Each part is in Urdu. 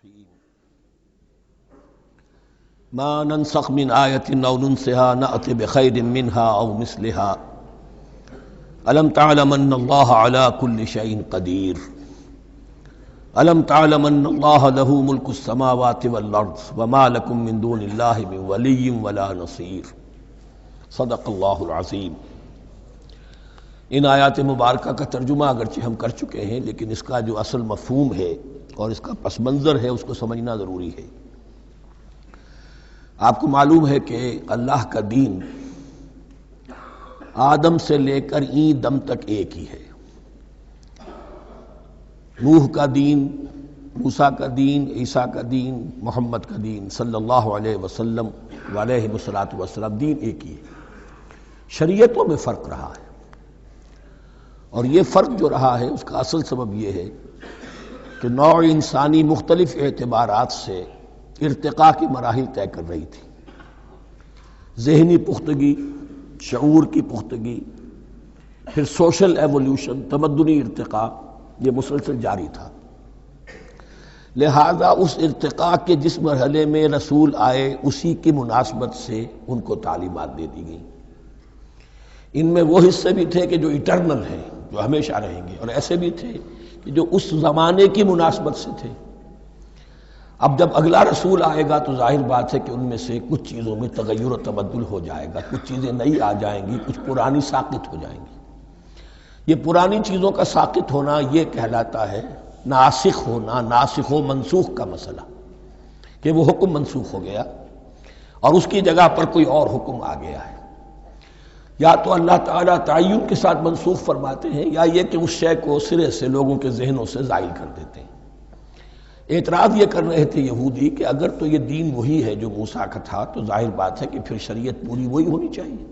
الرحيم ما ننسخ من آية أو ننسها نأتي بخير منها أو مثلها ألم تعلم أن الله على كل شيء قدير ألم تعلم أن الله له ملك السماوات والأرض وما لكم من دون الله من ولي ولا نصير صدق اللہ العظیم۔ ان آیات مبارکہ کا ترجمہ اگرچہ ہم کر چکے ہیں، لیکن اس کا جو اصل مفہوم ہے اور اس کا پس منظر ہے اس کو سمجھنا ضروری ہے۔ آپ کو معلوم ہے کہ اللہ کا دین آدم سے لے کر این دم تک ایک ہی ہے۔ نوح کا دین، موسیٰ کا دین، عیسیٰ کا دین، محمد کا دین صلی اللہ علیہ وسلم علیہ الصلوۃ والسلام، دین ایک ہی ہے۔ شریعتوں میں فرق رہا ہے، اور یہ فرق جو رہا ہے اس کا اصل سبب یہ ہے کہ نوع انسانی مختلف اعتبارات سے ارتقاء کی مراحل طے کر رہی تھی۔ ذہنی پختگی، شعور کی پختگی، پھر سوشل ایولیوشن، تمدنی ارتقاء، یہ مسلسل جاری تھا۔ لہذا اس ارتقاء کے جس مرحلے میں رسول آئے اسی کی مناسبت سے ان کو تعلیمات دے دی گئیں۔ ان میں وہ حصے بھی تھے کہ جو ایٹرنل ہیں، جو ہمیشہ رہیں گے، اور ایسے بھی تھے کہ جو اس زمانے کی مناسبت سے تھے۔ اب جب اگلا رسول آئے گا تو ظاہر بات ہے کہ ان میں سے کچھ چیزوں میں تغیر و تبدل ہو جائے گا، کچھ چیزیں نئی آ جائیں گی، کچھ پرانی ساقط ہو جائیں گی۔ یہ پرانی چیزوں کا ساقط ہونا یہ کہلاتا ہے ناسخ ہونا، ناسخ و منسوخ کا مسئلہ، کہ وہ حکم منسوخ ہو گیا اور اس کی جگہ پر کوئی اور حکم آ گیا ہے۔ یا تو اللہ تعالیٰ تعین کے ساتھ منسوخ فرماتے ہیں، یا یہ کہ اس شے کو سرے سے لوگوں کے ذہنوں سے زائل کر دیتے ہیں۔ اعتراض یہ کر رہے تھے یہودی کہ اگر تو یہ دین وہی ہے جو موسیٰ کا تھا تو ظاہر بات ہے کہ پھر شریعت پوری وہی ہونی چاہیے۔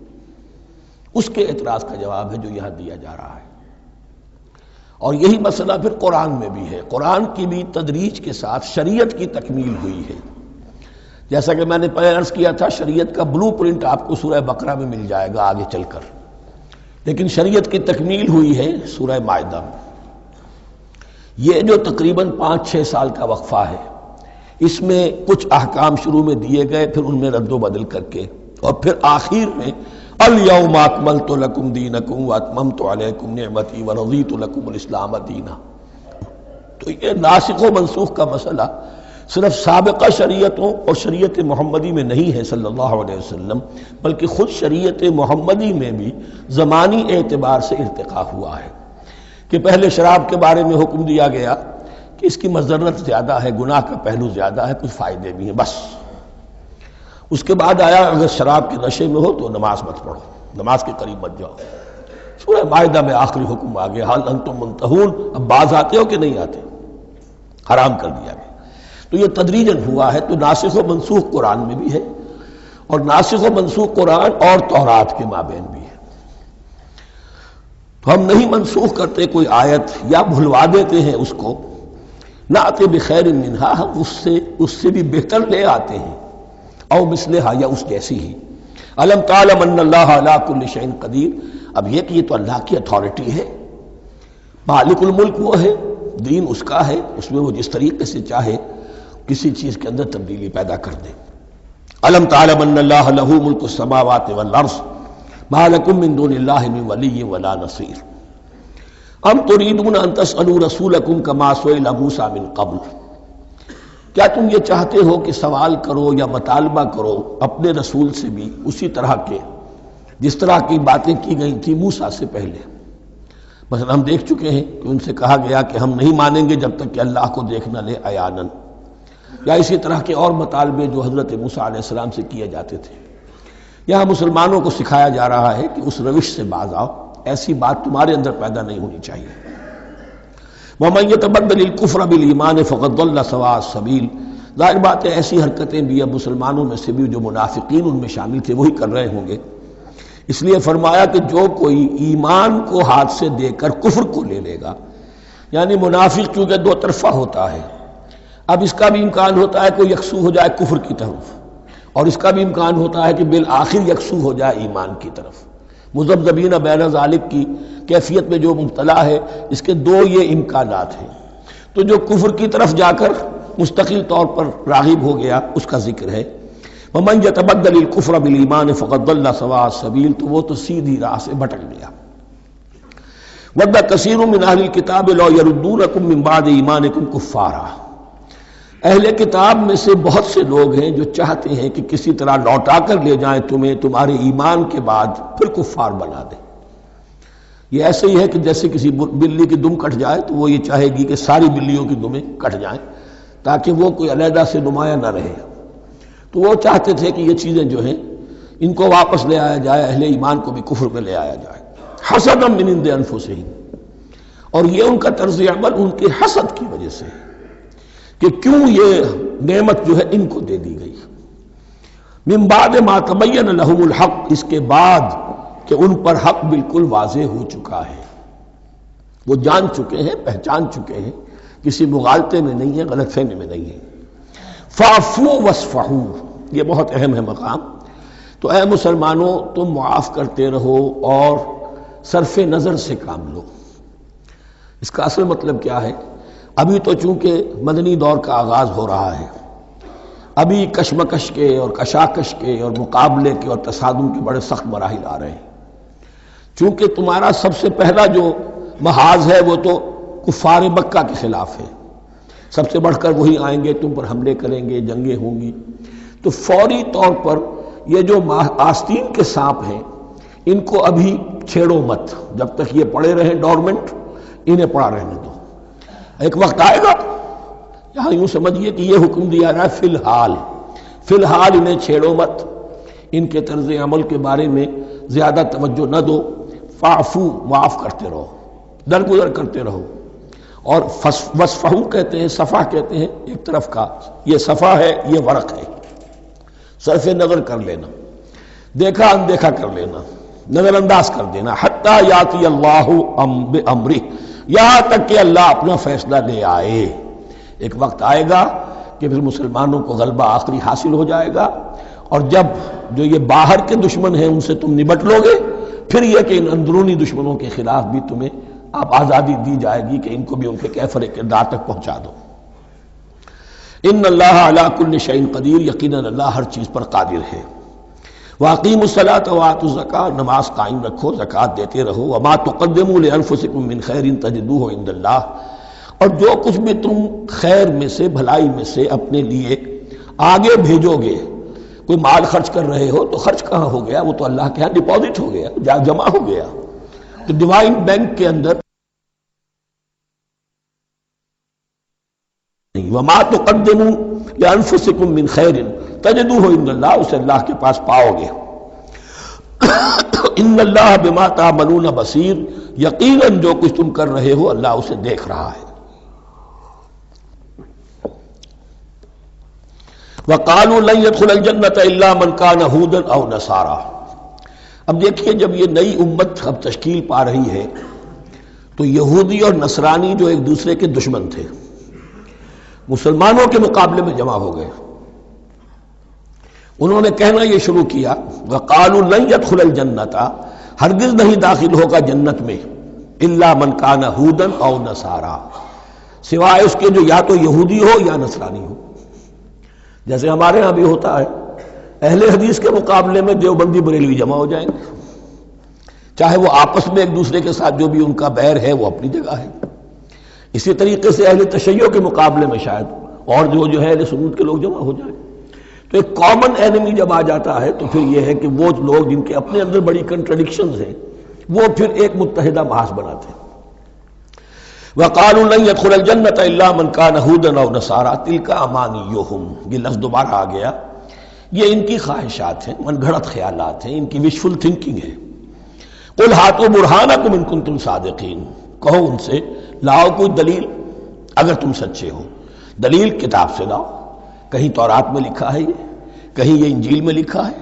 اس کے اعتراض کا جواب ہے جو یہاں دیا جا رہا ہے، اور یہی مسئلہ پھر قرآن میں بھی ہے۔ قرآن کی بھی تدریج کے ساتھ شریعت کی تکمیل ہوئی ہے۔ جیسا کہ میں نے پہلے عرض کیا تھا، شریعت کا بلو پرنٹ آپ کو سورہ بقرہ میں مل جائے گا آگے چل کر، لیکن شریعت کی تکمیل ہوئی ہے سورہ مائدہ میں۔ یہ جو تقریباً 5-6 سال کا وقفہ ہے، اس میں کچھ احکام شروع میں دیے گئے، پھر ان میں رد و بدل کر کے، اور پھر آخر میں الیوم اکملت لکم دینکم واتممت علیکم نعمتی ورضیت لکم الاسلام دینا۔ تو یہ ناسخ و منسوخ کا مسئلہ صرف سابقہ شریعتوں اور شریعت محمدی میں نہیں ہے صلی اللہ علیہ وسلم، بلکہ خود شریعت محمدی میں بھی زمانی اعتبار سے ارتقاء ہوا ہے۔ کہ پہلے شراب کے بارے میں حکم دیا گیا کہ اس کی مضرت زیادہ ہے، گناہ کا پہلو زیادہ ہے، کچھ فائدے بھی ہیں، بس۔ اس کے بعد آیا اگر شراب کے نشے میں ہو تو نماز مت پڑھو، نماز کے قریب مت جاؤ۔ سورہ مائدہ میں آخری حکم آ گیا، حل انتم منتہون، اب باز آتے ہو کہ نہیں آتے، حرام کر دیا گیا۔ تو یہ تدریجاً ہوا ہے۔ تو ناسخ و منسوخ قرآن میں بھی ہے، اور ناسخ و منسوخ قرآن اور تورات کے مابین بھی ہے۔ تو ہم نہیں منسوخ کرتے کوئی آیت یا بھلوا دیتے ہیں اس کو، نہ آتے بخیر منہا، ہم اس سے بھی بہتر لے آتے ہیں، او مثلہا، یا اس جیسی ہی۔ الم تعلم ان اللہ علی کل شیء قدیر، اب یہ کہ یہ تو اللہ کی اتھارٹی ہے، مالک الملک وہ ہے، دین اس کا ہے، اس میں وہ جس طریقے سے چاہے کسی چیز کے اندر تبدیلی پیدا کر دے۔ الم تعلم ان اللہ لہ ملک السماوات والارض ما لکم من دون اللہ من ولی ولا نصیر ام تريدون ان تسألوا رسولکم کما سئل موسیٰ من قبل، کیا تم یہ چاہتے ہو کہ سوال کرو یا مطالبہ کرو اپنے رسول سے بھی اسی طرح کے جس طرح کی باتیں کی گئی تھی موسیٰ سے پہلے؟ مثلا ہم دیکھ چکے ہیں کہ ان سے کہا گیا کہ ہم نہیں مانیں گے جب تک کہ اللہ کو دیکھ نہ لے عیاناً، یا اسی طرح کے اور مطالبے جو حضرت موسیٰ علیہ السلام سے کیے جاتے تھے۔ یہاں مسلمانوں کو سکھایا جا رہا ہے کہ اس روش سے باز آؤ، ایسی بات تمہارے اندر پیدا نہیں ہونی چاہیے۔ وَمَن يَتَبَدَّلِ الْكُفْرَ بِالْإِيمَانِ فَقَدْ ضَلَّ سَوَاءَ السَّبِيلِ، ظاہر بات ہے ایسی حرکتیں بھی اب مسلمانوں میں سے بھی جو منافقین ان میں شامل تھے وہی کر رہے ہوں گے۔ اس لیے فرمایا کہ جو کوئی ایمان کو ہاتھ سے دے کر کفر کو لے لے گا، یعنی منافق چونکہ دو طرفہ ہوتا ہے، اب اس کا بھی امکان ہوتا ہے کہ یکسو ہو جائے کفر کی طرف، اور اس کا بھی امکان ہوتا ہے کہ بالآخر یکسو ہو جائے ایمان کی طرف۔ مذبذبین بین ذالک کی کیفیت میں جو مبتلا ہے، اس کے دو یہ امکانات ہیں۔ تو جو کفر کی طرف جا کر مستقل طور پر راغب ہو گیا اس کا ذکر ہے۔ وَمَنْ يَتَبَدَّلِ الْكُفْرَ بِالْإِيمَانِ فَقَدْ ضَلَّ سَوَاءَ السَّبِيلِ، تو وہ تو سیدھی راہ سے بھٹک گیا۔ وَدَّ كَثِيرٌ مِّنْ أَهْلِ الْكِتَابِ لَوْ يَرُدُّونَكُم مِّن بَعْدِ إِيمَانِكُمْ كُفَّارًا، اہل کتاب میں سے بہت سے لوگ ہیں جو چاہتے ہیں کہ کسی طرح لوٹا کر لے جائیں تمہیں تمہارے ایمان کے بعد، پھر کفار بنا دیں۔ یہ ایسے ہی ہے کہ جیسے کسی بلی کی دم کٹ جائے تو وہ یہ چاہے گی کہ ساری بلیوں کی دمیں کٹ جائیں تاکہ وہ کوئی علیحدہ سے نمایاں نہ رہے۔ تو وہ چاہتے تھے کہ یہ چیزیں جو ہیں ان کو واپس لے آیا جائے، اہل ایمان کو بھی کفر میں لے آیا جائے، حسدا من عند انفسہم، اور یہ ان کا طرز عمل ان کے حسد کی وجہ سے کہ کیوں یہ نعمت جو ہے ان کو دے دی گئی۔ من بعد ما تبین لہم الحق، اس کے بعد کہ ان پر حق بالکل واضح ہو چکا ہے، وہ جان چکے ہیں، پہچان چکے ہیں، کسی مغالطے میں نہیں ہے، غلط فہمی میں نہیں ہے۔ فاعفوا واصفحوا، یہ بہت اہم ہے مقام۔ تو اے مسلمانوں تم معاف کرتے رہو اور صرف نظر سے کام لو۔ اس کا اصل مطلب کیا ہے؟ ابھی تو چونکہ مدنی دور کا آغاز ہو رہا ہے، ابھی کشمکش کے اور کشاکش کے اور مقابلے کے اور تصادم کے بڑے سخت مراحل آ رہے ہیں۔ چونکہ تمہارا سب سے پہلا جو محاذ ہے وہ تو کفار مکہ کے خلاف ہے، سب سے بڑھ کر وہی آئیں گے، تم پر حملے کریں گے، جنگیں ہوں گی۔ تو فوری طور پر یہ جو آستین کے سانپ ہیں ان کو ابھی چھیڑو مت، جب تک یہ پڑے رہیں ڈورمنٹ، انہیں پڑا رہنے دو۔ ایک وقت آئے گا، یہاں یوں سمجھیے کہ یہ حکم دیا رہا ہے فی الحال انہیں چھیڑو مت، ان کے طرز عمل کے بارے میں زیادہ توجہ نہ دو، فاعفو، معاف کرتے رہو، درگزر کرتے رہو۔ اور وصفحو کہتے ہیں، صفح کہتے ہیں ایک طرف کا، یہ صفح ہے، یہ ورق ہے، صرف نظر کر لینا، دیکھا اندیکھا کر لینا، نظر انداز کر دینا، حتی یاتی اللہ بامرہ، یہاں تک کہ اللہ اپنا فیصلہ لے آئے۔ ایک وقت آئے گا کہ پھر مسلمانوں کو غلبہ آخری حاصل ہو جائے گا، اور جب جو یہ باہر کے دشمن ہیں ان سے تم نمٹ لو گے، پھر یہ کہ ان اندرونی دشمنوں کے خلاف بھی تمہیں اب آزادی دی جائے گی کہ ان کو بھی ان کے کیفر کردار تک پہنچا دو۔ ان اللہ علی کل شیء قدیر، یقیناً اللہ ہر چیز پر قادر ہے۔ واقیموا الصلاۃ وآتوا الزکاۃ، نماز قائم رکھو، زکوٰۃ دیتے رہو۔ وما تقدموا لانفسکم من خیر تجدوہ عند اللہ، اور جو کچھ بھی تم خیر میں سے، بھلائی میں سے اپنے لیے آگے بھیجو گے، کوئی مال خرچ کر رہے ہو تو خرچ کہاں ہو گیا؟ وہ تو اللہ کے ہاں ڈپازٹ ہو گیا، جمع ہو گیا۔ تو ڈیوائن بینک کے اندر وما تقدموا لانفسکم من خیر تجدوہ عند اللہ، اسے اللہ کے پاس پاؤ گے۔ ان اللہ بما تعملون بصیر، یقیناً جو کچھ تم کر رہے ہو اللہ اسے دیکھ رہا ہے۔ وقالوا لن يدخل الجنة الا من كان هودا او نصارى، اب دیکھیے جب یہ نئی امت اب تشکیل پا رہی ہے تو یہودی اور نصرانی جو ایک دوسرے کے دشمن تھے مسلمانوں کے مقابلے میں جمع ہو گئے۔ انہوں نے کہنا یہ شروع کیا، وقالوا لن يدخل الجنة، ہرگز نہیں داخل ہوگا جنت میں، الا من كان هودا او نصارى، سوائے اس کے جو یا تو یہودی ہو یا نصرانی ہو۔ جیسے ہمارے ہاں بھی ہوتا ہے، اہل حدیث کے مقابلے میں دیوبندی بریلوی جمع ہو جائیں گے، چاہے وہ آپس میں ایک دوسرے کے ساتھ جو بھی ان کا بیر ہے وہ اپنی جگہ ہے۔ اسی طریقے سے اہل تشیع کے مقابلے میں شاید اور جو ہے اہل سنت کے لوگ جمع ہو جائیں۔ تو ایک کامن اینمی جب آ جاتا ہے تو پھر یہ ہے کہ وہ لوگ جن کے اپنے اندر بڑی کنٹرڈکشنز ہیں وہ پھر ایک متحدہ محاذ بناتے ہیں۔ وقالوا لن يدخل الجنة الا من كان هودا او نصارى تلك امانيهم، یہ لفظ دوبارہ آ گیا، یہ ان کی خواہشات ہیں، من گھڑت خیالات ہیں، ان کی وشفل تھنکنگ ہے۔ قل ہاتوا برہانکم ان کنتم صادقین، کہو ان سے لاؤ کوئی دلیل اگر تم سچے ہو، دلیل کتاب سے لاؤ، کہیں تورات میں لکھا ہے یہ، کہیں یہ انجیل میں لکھا ہے،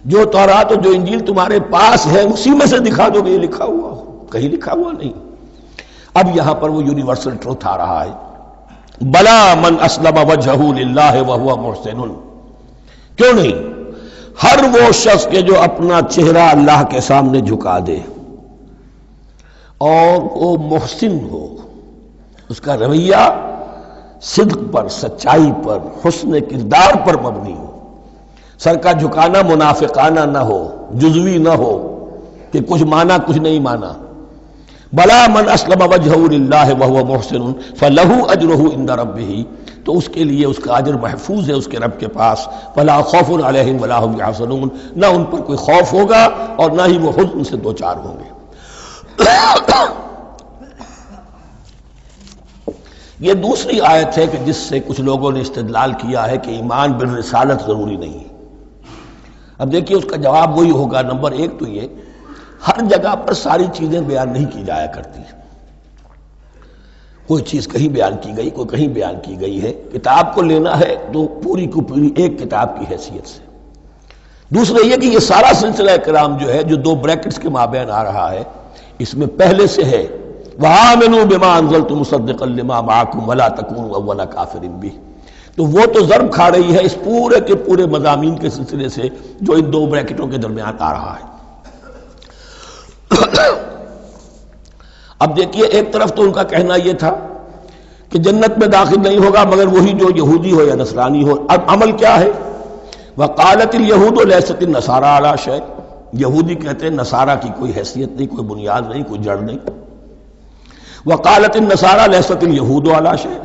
جو تورات اور جو انجیل تمہارے پاس ہے اسی میں سے دکھا دو کہ یہ لکھا ہوا ہو، کہیں لکھا ہوا نہیں۔ اب یہاں پر وہ یونیورسل ٹروتھ آ رہا ہے، بلا من اسلم وجہہ للہ وہو محسن، کیوں نہیں، ہر وہ شخص کے جو اپنا چہرہ اللہ کے سامنے جھکا دے اور وہ محسن ہو، اس کا رویہ صدق پر، سچائی پر، حسن کردار پر مبنی ہو، سر کا جھکانا منافقانہ نہ ہو، جزوی نہ ہو کہ کچھ مانا کچھ نہیں مانا۔ بلا من اسلم وجہہ للہ وہو محسن فلہ اجرہ عند ربہ، تو اس کے لیے اس کا اجر محفوظ ہے اس کے رب کے پاس۔ فلا خوف علیہم ولا هم یحزنون، نہ ان پر کوئی خوف ہوگا اور نہ ہی وہ حزن سے دوچار ہوں گے۔ یہ دوسری آیت ہے کہ جس سے کچھ لوگوں نے استدلال کیا ہے کہ ایمان بالرسالت ضروری نہیں ہے۔ اب دیکھیے اس کا جواب وہی ہوگا، نمبر ایک تو یہ ہر جگہ پر ساری چیزیں بیان نہیں کی جایا کرتی، کوئی چیز کہیں بیان کی گئی، کوئی کہیں بیان کی گئی ہے۔ کتاب کو لینا ہے تو پوری کو پوری ایک کتاب کی حیثیت سے۔ دوسرا یہ کہ یہ سارا سلسلہ کرام جو ہے، جو دو بریکٹس کے مابین آ رہا ہے، اس میں پہلے سے ہے وَآمِنُوا بِمَا أَنزَلْتُ مُصَدِّقًا لِمَا مَعَكُمْ وَلَا تَكُونُوا أَوَّلَ كَافِرٍ بِهِ، تو وہ تو ضرب کھا رہی ہے اس پورے کے پورے مضامین کے سلسلے سے جو ان دو بریکٹوں کے درمیان آ رہا ہے۔ اب دیکھیے ایک طرف تو ان کا کہنا یہ تھا کہ جنت میں داخل نہیں ہوگا مگر وہی جو یہودی ہو یا نصرانی ہو۔ اب عمل کیا ہے؟ وَقَالَتِ الْيَهُودُ لَيْسَتِ النَّصَارَىٰ عَلَىٰ شَيْءٍ، یہودی کہتے ہیں نصارہ کی کوئی حیثیت نہیں، کوئی بنیاد نہیں، کوئی جڑ نہیں۔ وَقَالَتِ النَّصَارَىٰ لَيْسَتِ الْيَهُودُ عَلَىٰ شَيْءٍ،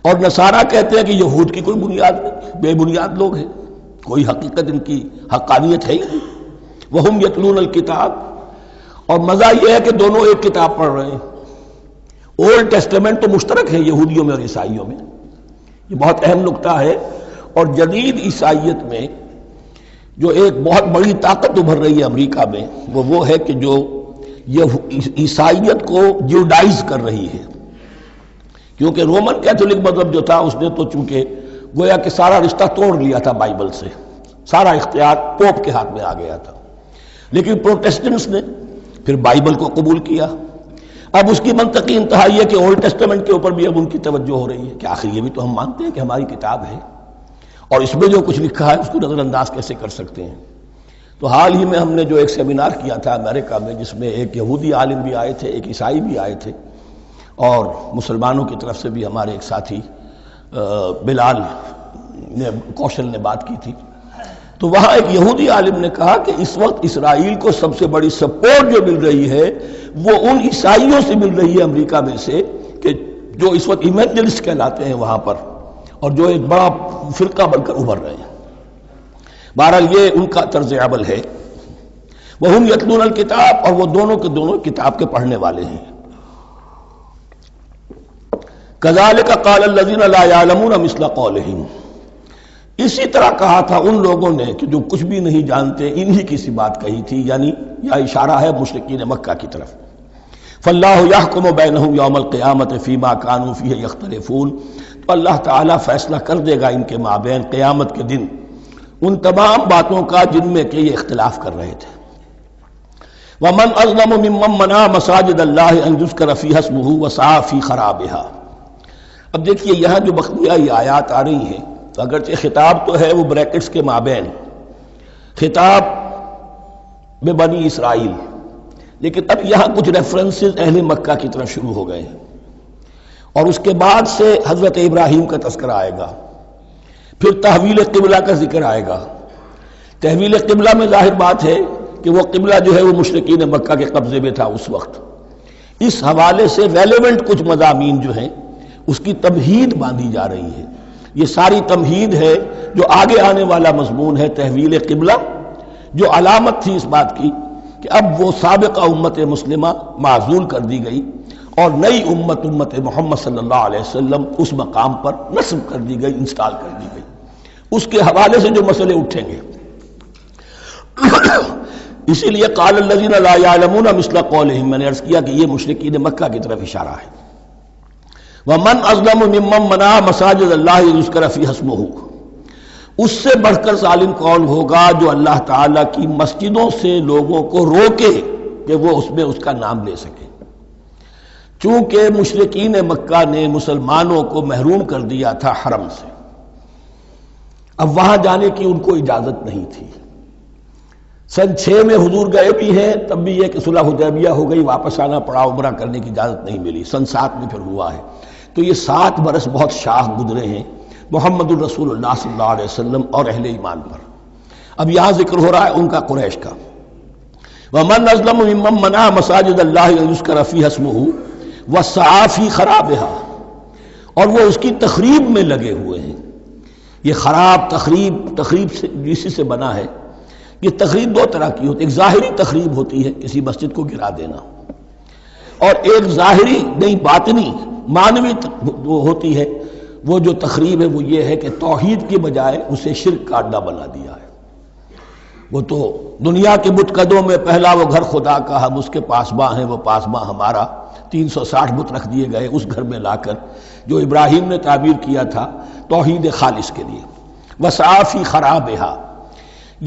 اور نصارہ کہتے ہیں کہ یہود کی کوئی بنیاد نہیں، بے بنیاد لوگ ہیں، کوئی حقیقت ان کی حقانیت ہے ہی نہیں۔ وَهُمْ يَتْلُونَ الْكِتَابَ، اور مزہ یہ ہے کہ دونوں ایک کتاب پڑھ رہے ہیں۔ اولڈ ٹیسٹمنٹ تو مشترک ہے یہودیوں میں اور عیسائیوں میں، یہ بہت اہم نکتہ ہے۔ اور جدید عیسائیت میں جو ایک بہت بڑی طاقت ابھر رہی ہے امریکہ میں، وہ ہے کہ جو یہ عیسائیت کو جیوڈائز کر رہی ہے، کیونکہ رومن کیتھولک مذہب جو تھا اس نے تو چونکہ گویا کہ سارا رشتہ توڑ لیا تھا بائبل سے، سارا اختیار پوپ کے ہاتھ میں آ گیا تھا، لیکن پروٹیسٹنٹس نے پھر بائبل کو قبول کیا۔ اب اس کی منطقی انتہا یہ کہ اولڈ ٹیسٹمنٹ کے اوپر بھی اب ان کی توجہ ہو رہی ہے کہ آخر یہ بھی تو ہم مانتے ہیں کہ ہماری کتاب ہے اور اس میں جو کچھ لکھا ہے اس کو نظر انداز کیسے کر سکتے ہیں۔ تو حال ہی میں ہم نے جو ایک سیمینار کیا تھا امریکہ میں، جس میں ایک یہودی عالم بھی آئے تھے، ایک عیسائی بھی آئے تھے، اور مسلمانوں کی طرف سے بھی ہمارے ایک ساتھی بلال کوشل نے بات کی تھی، تو وہاں ایک یہودی عالم نے کہا کہ اس وقت اسرائیل کو سب سے بڑی سپورٹ جو مل رہی ہے وہ ان عیسائیوں سے مل رہی ہے امریکہ میں سے، کہ جو اس وقت ایونجلسٹ کہلاتے ہیں وہاں پر، اور جو ایک بڑا فرقہ بن کر ابھر رہے ہیں۔ بہرحال یہ ان کا طرز عمل ہے۔ وَهُمْ يَتْلُونَ الْكِتَابَ، اور وہ دونوں کے دونوں کتاب کے پڑھنے والے ہیں۔ كَذَلِكَ قَالَ الَّذِينَ لَا يَعْلَمُونَ مِثْلَ قَوْلِهِمْ، اسی طرح کہا تھا ان لوگوں نے کہ جو کچھ بھی نہیں جانتے انہی کی سی بات کہی تھی، یعنی یہ اشارہ ہے مشرکین مکہ کی طرف۔ فَاللَّهُ يَحْكُمُ بَيْنَهُمْ يَوْمَ الْقِيَامَةِ فِيمَا كَانُوا فِيهِ يَخْتَلِفُونَ، تو اللہ تعالیٰ فیصلہ کر دے گا ان کے مابین قیامت کے دن ان تمام باتوں کا جن میں کہ یہ اختلاف کر رہے تھے۔ وَمَنْ أَظْلَمُ مِمَّنْ مَنَعَ مَسَاجِدَ اللَّهِ أَنْ يُذْكَرَ فِيهَا اسْمُهُ وَسَعَىٰ فِي خَرَابِهَا۔ اب دیکھیے یہاں جو بقیہ یہ آیات آ رہی ہیں، اگرچہ خطاب تو ہے وہ بریکٹس کے مابین، خطاب میں بنی اسرائیل، لیکن اب یہاں کچھ ریفرنسز اہل مکہ کی طرف شروع ہو گئے ہیں، اور اس کے بعد سے حضرت ابراہیم کا تذکرہ آئے گا، پھر تحویل قبلہ کا ذکر آئے گا۔ تحویل قبلہ میں ظاہر بات ہے کہ وہ قبلہ جو ہے وہ مشرکین مکہ کے قبضے میں تھا اس وقت، اس حوالے سے ریلیونٹ کچھ مضامین جو ہیں اس کی تمہید باندھی جا رہی ہے۔ یہ ساری تمہید ہے جو آگے آنے والا مضمون ہے تحویل قبلہ، جو علامت تھی اس بات کی کہ اب وہ سابقہ امت مسلمہ معزول کر دی گئی اور نئی امت محمد صلی اللہ علیہ وسلم اس مقام پر نصب کر دی گئی، انسٹال کر دی گئی۔ اس کے حوالے سے جو مسئلے اٹھیں گے، اسی لیے قال الذین لا یعلمون مثل قولہم، میں نے عرض کیا کہ یہ مشرکین مکہ کی طرف اشارہ ہے۔ وَمَنْ أَظْلَمُ مِمَّنْ مَنَعَ مَسَاجِدَ اللَّهِ يُذْكَرَ فِيهَا اسْمُهُ، اس سے بڑھ کر ظالم کون ہوگا جو اللہ تعالیٰ کی مسجدوں سے لوگوں کو روکے کہ وہ اس میں اس کا نام لے سکے۔ چونکہ مشرکین مکہ نے مسلمانوں کو محروم کر دیا تھا حرم سے، اب وہاں جانے کی ان کو اجازت نہیں تھی۔ سن 6 میں حضور گئے بھی ہیں، تب بھی یہ کہ صلح حدیبیہ ہو گئی، واپس آنا پڑا، عمرہ کرنے کی اجازت نہیں ملی۔ سن 7 میں پھر ہوا ہے۔ تو یہ 7 برس بہت شاہ گزرے ہیں محمد الرسول اللہ صلی اللہ علیہ وسلم اور اہل ایمان پر. اب یہاں ذکر ہو رہا ہے ان کا قریش کا. وَمَنْ أَظْلَمُ مِمَّنْ مَنَعَ مَسَاجِدَ اللَّهِ أَنْ يُذْكَرَ فِيهَا اسْمُهُ وَسَعَىٰ فِي خَرَابِهَا، اور وہ اس کی تخریب میں لگے ہوئے ہیں. یہ خراب تخریب سے جسی سے بنا ہے. یہ تخریب 2 طرح کی ہوتی ہے. ایک ظاہری تخریب ہوتی ہے، کسی مسجد کو گرا دینا، اور ایک ظاہری نہیں باطنی معنوی ہوتی ہے. وہ جو تخریب ہے وہ یہ ہے کہ توحید کی بجائے اسے شرک کا اڈا بنا دیا ہے. وہ تو دنیا کے بت قدوں میں پہلا وہ گھر خدا کا، ہم اس کے پاسباں ہیں، وہ پاسباں ہمارا. 360 بت رکھ دیے گئے اس گھر میں لا کر جو ابراہیم نے تعبیر کیا تھا توحید خالص کے لیے. وَسَعَىٰ فِي خَرَابِهَا،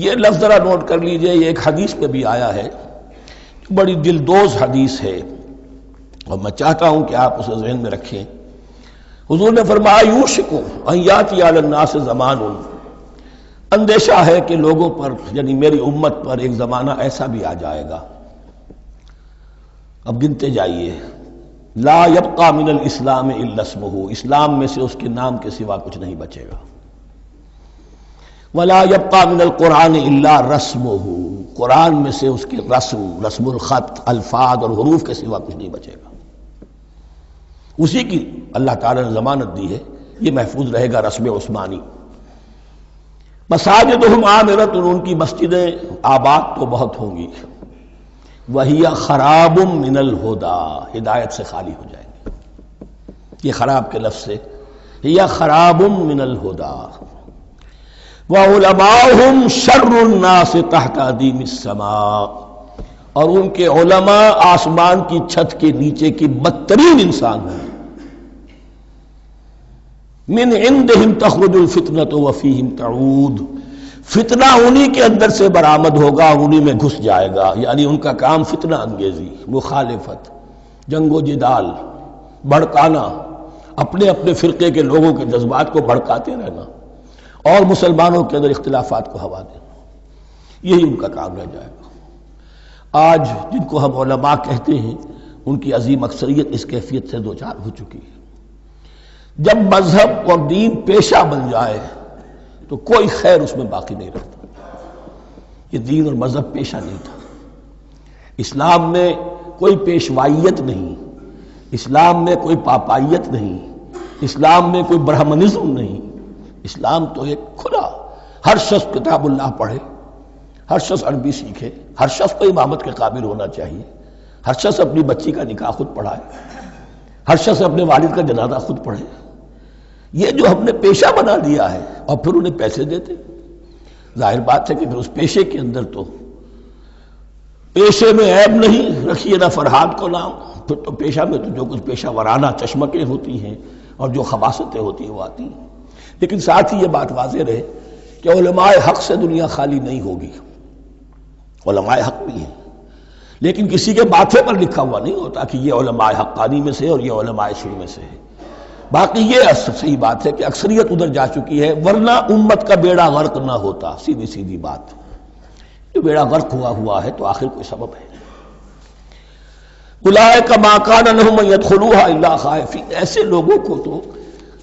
یہ لفظ ذرا نوٹ کر لیجئے. یہ ایک حدیث میں بھی آیا ہے، بڑی دلدوز حدیث ہے، اور میں چاہتا ہوں کہ آپ اسے ذہن میں رکھیں. حضور نے فرمایا یوشک ان یاتی علی الناس زمان، اندیشہ ہے کہ لوگوں پر یعنی میری امت پر ایک زمانہ ایسا بھی آ جائے گا. اب گنتے جائیے. لا یبقى من الاسلام الا اسمہ، اسلام میں سے اس کے نام کے سوا کچھ نہیں بچے گا. ولا يبقى من القرآن الا رسمہ، قرآن میں سے اس کے رسم الخط، الفاظ اور حروف کے سوا کچھ نہیں بچے گا. اسی کی اللہ تعالی نے ضمانت دی ہے، یہ محفوظ رہے گا رسم عثمانی. مساجدہم عامرۃ، ان کی مسجدیں آباد تو بہت ہوں گی. وَهِيَ خَرَابٌ مِّنَ الْهُدَىٰ، ہدایت سے خالی ہو جائیں گے. یہ خراب کے لفظ سے هِيَ خَرَابٌ مِّنَ الْهُدَىٰ. وَعُلَمَاؤُهُمْ شَرُّ النَّاسِ تَحْتَ أَدِيمِ السَّمَاءِ، اور ان کے علماء آسمان کی چھت کے نیچے کی بدترین انسان ہیں. من عندهم تخرج الفتنة وفيهم تعود، فتنہ انہی کے اندر سے برآمد ہوگا، انہی میں گھس جائے گا. یعنی ان کا کام فتنہ انگیزی، مخالفت، جنگ و جدال، بھڑکانا، اپنے اپنے فرقے کے لوگوں کے جذبات کو بھڑکاتے رہنا اور مسلمانوں کے اندر اختلافات کو ہوا دینا. یہی ان کا کام رہ جائے گا. آج جن کو ہم علماء کہتے ہیں ان کی عظیم اکثریت اس کیفیت سے دوچار ہو چکی ہے. جب مذہب اور دین پیشہ بن جائے تو کوئی خیر اس میں باقی نہیں رہتا. یہ دین اور مذہب پیشہ نہیں تھا. اسلام میں کوئی پیشوائیت نہیں، اسلام میں کوئی پاپائیت نہیں، اسلام میں کوئی برہمنزم نہیں. اسلام تو ایک کھلا، ہر شخص کتاب اللہ پڑھے، ہر شخص عربی سیکھے، ہر شخص کو امامت کے قابل ہونا چاہیے، ہر شخص اپنی بچی کا نکاح خود پڑھائے، ہر شخص اپنے والد کا جنازہ خود پڑھے. یہ جو ہم نے پیشہ بنا دیا ہے اور پھر انہیں پیسے دیتے، ظاہر بات ہے کہ پھر اس پیشے کے اندر تو پیشے میں عیب نہیں، رکھیے نہ فرہاد کو نام. پھر تو پیشہ میں تو جو کچھ پیشہ ورانہ چشمکیں ہوتی ہیں اور جو خباثتیں ہوتی ہیں وہ آتی ہیں. لیکن ساتھ ہی یہ بات واضح رہے کہ علماء حق سے دنیا خالی نہیں ہوگی. علماء حق بھی ہیں، لیکن کسی کے ماتھے پر لکھا ہوا نہیں ہوتا کہ یہ علماء حقانی میں سے اور یہ علماء سوء میں سے ہے. باقی یہ صحیح بات ہے کہ اکثریت ادھر جا چکی ہے، ورنہ امت کا بیڑا غرق نہ ہوتا. سیدھی سیدھی بات، جو بیڑا غرق ہوا ہے تو آخر کوئی سبب ہے. اولئک ما کان لهم ان يدخلوها الا خائفین، ایسے لوگوں کو تو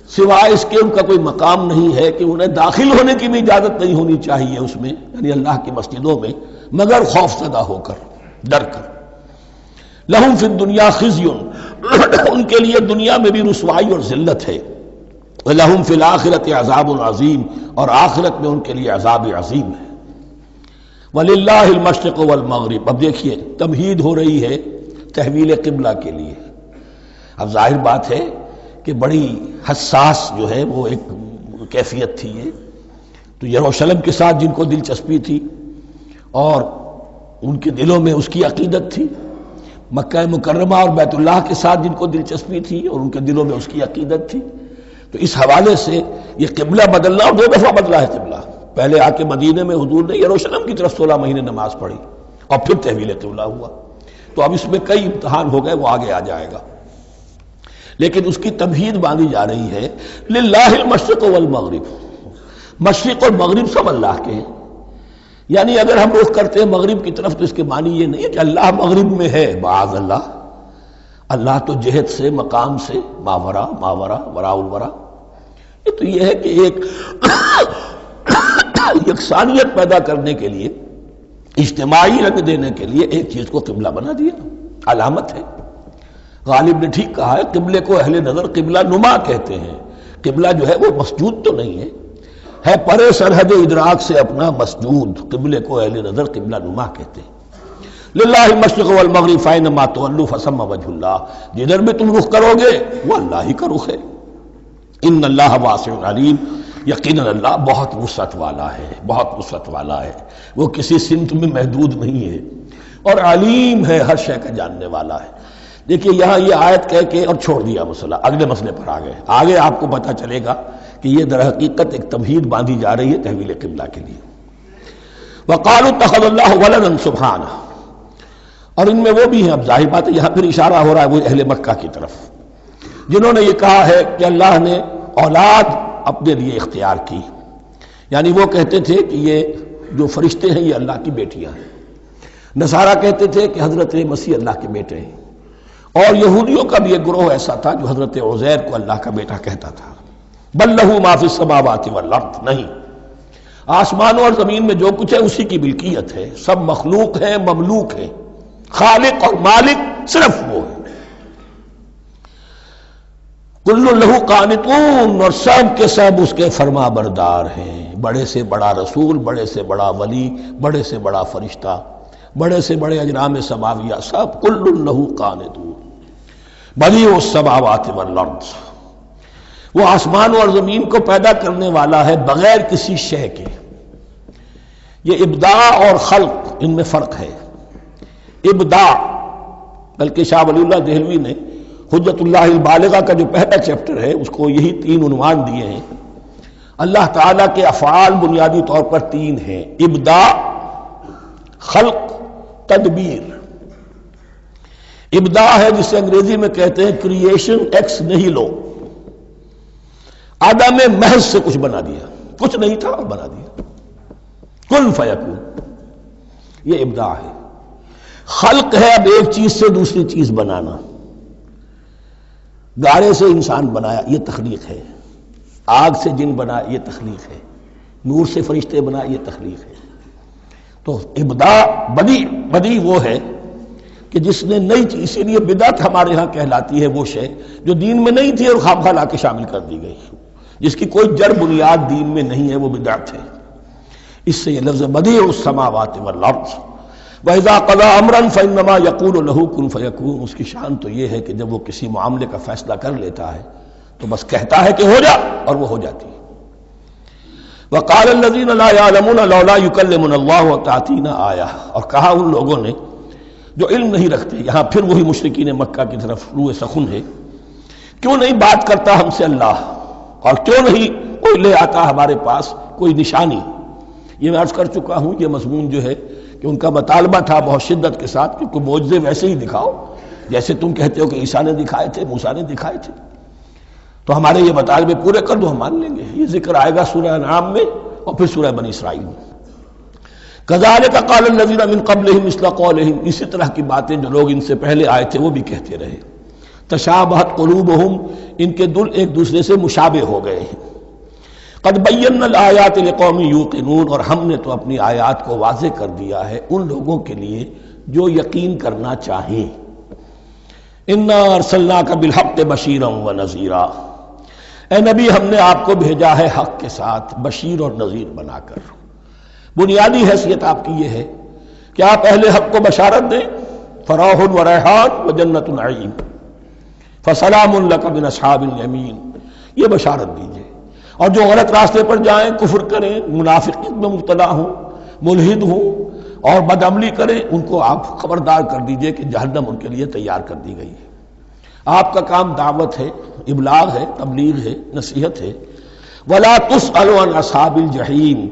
سوائے اس کے ان کا کوئی مقام نہیں ہے کہ انہیں داخل ہونے کی بھی اجازت نہیں ہونی چاہیے اس میں، یعنی اللہ کی مسجدوں میں، مگر خوف زدہ ہو کر، ڈر کر. لہم فی الدنیا خزی، ان کے لیے دنیا میں بھی رسوائی اور ذلت ہے. لہم فی الآخرۃ عذاب عظیم، اور آخرت میں ان کے لیے عذاب عظیم ہے. وللہ المشرق والمغرب. اب دیکھیے تمہید ہو رہی ہے تحویل قبلہ کے لیے. اب ظاہر بات ہے کہ بڑی حساس جو ہے وہ ایک کیفیت تھی یہ. تو یروشلم کے ساتھ جن کو دلچسپی تھی اور ان کے دلوں میں اس کی عقیدت تھی، مکہ مکرمہ اور بیت اللہ کے ساتھ جن کو دلچسپی تھی اور ان کے دلوں میں اس کی عقیدت تھی، تو اس حوالے سے یہ قبلہ بدلنا، اور 2 دفعہ بدلا ہے قبلہ. پہلے آ کے مدینے میں حضور نے یروشلم کی طرف 16 مہینے نماز پڑھی اور پھر تحویل قبلہ ہوا. تو اب اس میں کئی امتحان ہو گئے، وہ آگے آ جائے گا. لیکن اس کی تمہید باندھی جا رہی ہے للہ المشرق والمغرب. مشرق اور مغرب سب اللہ کے ہیں. یعنی اگر ہم رخ کرتے ہیں مغرب کی طرف تو اس کے معنی یہ نہیں ہے کہ اللہ مغرب میں ہے، معاذ اللہ. اللہ تو جہت سے، مقام سے، ماورا وراء الورا. یہ تو یہ ہے کہ ایک یکسانیت پیدا کرنے کے لیے، اجتماعی رنگ دینے کے لیے ایک چیز کو قبلہ بنا دیا، علامت ہے. غالب نے ٹھیک کہا ہے، قبلے کو اہل نظر قبلہ نما کہتے ہیں. قبلہ جو ہے وہ مسجود تو نہیں ہے پرے سرحد ادراک سے اپنا مسجود. قبلے کو اہل نظر قبلہ نما کہتے ہیں. للہ المشرق والمغرب فینما تولوا فثم وجہ اللہ. جدھر بھی تم رخ کرو گے وہ اللہ ہی کا رخ ہے. ان اللہ واسع علیم، یقیناً اللہ بہت وسعت والا ہے، بہت وسعت والا ہے. وہ کسی سمت میں محدود نہیں ہے اور علیم ہے، ہر شے کا جاننے والا ہے. دیکھیے یہاں یہ آیت کہہ کے اور چھوڑ دیا مسئلہ، اگلے مسئلے پر آ گئے. آگے آپ کو پتہ چلے گا کہ یہ در حقیقت ایک تمہید باندھی جا رہی ہے تحویل قبلہ کے لیے. وقالوا اتخذ اللہ ولدا سبحانہ، اور ان میں وہ بھی ہیں. اب ظاہر بات ہے یہاں پھر اشارہ ہو رہا ہے وہ اہل مکہ کی طرف، جنہوں نے یہ کہا ہے کہ اللہ نے اولاد اپنے لیے اختیار کی. یعنی وہ کہتے تھے کہ یہ جو فرشتے ہیں یہ اللہ کی بیٹیاں ہیں. نصارہ کہتے تھے کہ حضرت مسیح اللہ کے بیٹے ہیں. اور یہودیوں کا بھی ایک گروہ ایسا تھا جو حضرت عزیر کو اللہ کا بیٹا کہتا تھا. بل لہ ما فی السماوات والارض، نہیں، آسمانوں اور زمین میں جو کچھ ہے اسی کی ملکیت ہے. سب مخلوق ہیں، مملوک ہیں. خالق اور مالک صرف وہ ہے. کل لہ قانتون، اور سب کے سب اس کے فرما بردار ہیں. بڑے سے بڑا رسول، بڑے سے بڑا ولی، بڑے سے بڑا فرشتہ، بڑے سے بڑے اجرام سماویہ، سب کل لہ قانتون. بدیع السماوات والارض، وہ آسمان اور زمین کو پیدا کرنے والا ہے بغیر کسی شے کے. یہ ابداع اور خلق ان میں فرق ہے. ابداع، بلکہ شاہ ولی اللہ دہلوی نے حجت اللہ البالغہ کا جو پہلا چیپٹر ہے اس کو یہی 3 عنوان دیے ہیں. اللہ تعالیٰ کے افعال بنیادی طور پر 3 ہیں: ابداع، خلق، تدبیر. ابداع ہے جسے انگریزی میں کہتے ہیں کریشن ایکس نہیلو، عدم محض سے کچھ بنا دیا، کچھ نہیں تھا اور بنا دیا. کن فیکون، یہ ابداع ہے. خلق ہے اب ایک چیز سے دوسری چیز بنانا. گارے سے انسان بنایا، یہ تخلیق ہے. آگ سے جن بنایا، یہ تخلیق ہے. نور سے فرشتے بنایا، یہ تخلیق ہے. تو ابداع بدیع وہ ہے کہ جس نے نئی چیز، اسی لیے بدعت ہمارے ہاں کہلاتی ہے وہ شے جو دین میں نہیں تھی اور خواہ لا کے شامل کر دی گئی، جس کی کوئی جڑ بنیاد دین میں نہیں ہے، وہ بدعت ہے. اس سے یہ لفظ بدیع السماوات والارض. وَإِذَا قَضَىٰ أَمْرًا فَإِنَّمَا يَقُولُ لَهُ كُن فَيَكُونُ. اس کی شان تو یہ ہے کہ جب وہ کسی معاملے کا فیصلہ کر لیتا ہے تو بس کہتا ہے کہ ہو جا، اور وہ ہو جاتی ہے. وَقَالَ الَّذِينَ لَا يَعْلَمُونَ لَوْلَا يُكَلِّمُنَا اللَّهُ وَتَأْتِينَا آیَةٌ. اور کہا ان لوگوں نے جو علم نہیں رکھتے، یہاں پھر وہی مشرکین مکہ کی طرف روئے سخن ہے، کیوں نہیں بات کرتا ہم سے اللہ، اور کیوں نہیں کوئی لے آتا ہمارے پاس کوئی نشانی. یہ میں عرض کر چکا ہوں، یہ مضمون جو ہے کہ ان کا مطالبہ تھا بہت شدت کے ساتھ کہ کوئی معجزے ویسے ہی دکھاؤ جیسے تم کہتے ہو کہ عیسیٰ نے دکھائے تھے، موسیٰ نے دکھائے تھے، تو ہمارے یہ مطالبے پورے کر دو، ہم مان لیں گے. یہ ذکر آئے گا سورہ انعام میں اور پھر سورہ بنی اسرائیل میں. کذالک قال الذین من قبلہم مثل قولہم. اسی طرح کی باتیں جو لوگ ان سے پہلے آئے تھے وہ بھی کہتے رہے. تشابہت قلوبہم، ان کے دل ایک دوسرے سے مشابہ ہو گئے ہیں. قد بینا الآیات لقوم یوقنون، اور ہم نے تو اپنی آیات کو واضح کر دیا ہے ان لوگوں کے لیے جو یقین کرنا چاہیں. انا ارسلناک بالحق بشیرا ونذیرا. اے نبی ہم نے آپ کو بھیجا ہے حق کے ساتھ بشیر اور نذیر بنا کر. بنیادی حیثیت آپ کی یہ ہے کہ آپ اہل حق کو بشارت دیں، فراح و ریحان و جنت نعیم، فسلام لک من اصحاب الیمین. یہ بشارت دیجیے. اور جو غلط راستے پر جائیں، کفر کریں، منافقت میں مبتلا ہوں، ملحد ہوں اور بدعملی کریں، ان کو آپ خبردار کر دیجئے کہ جہنم ان کے لیے تیار کر دی گئی ہے. آپ کا کام دعوت ہے، ابلاغ ہے، تبلیغ ہے، نصیحت ہے. وَلَا تُسْأَلُ عَنْ أَصْحَابِ الْجَحِيمِ.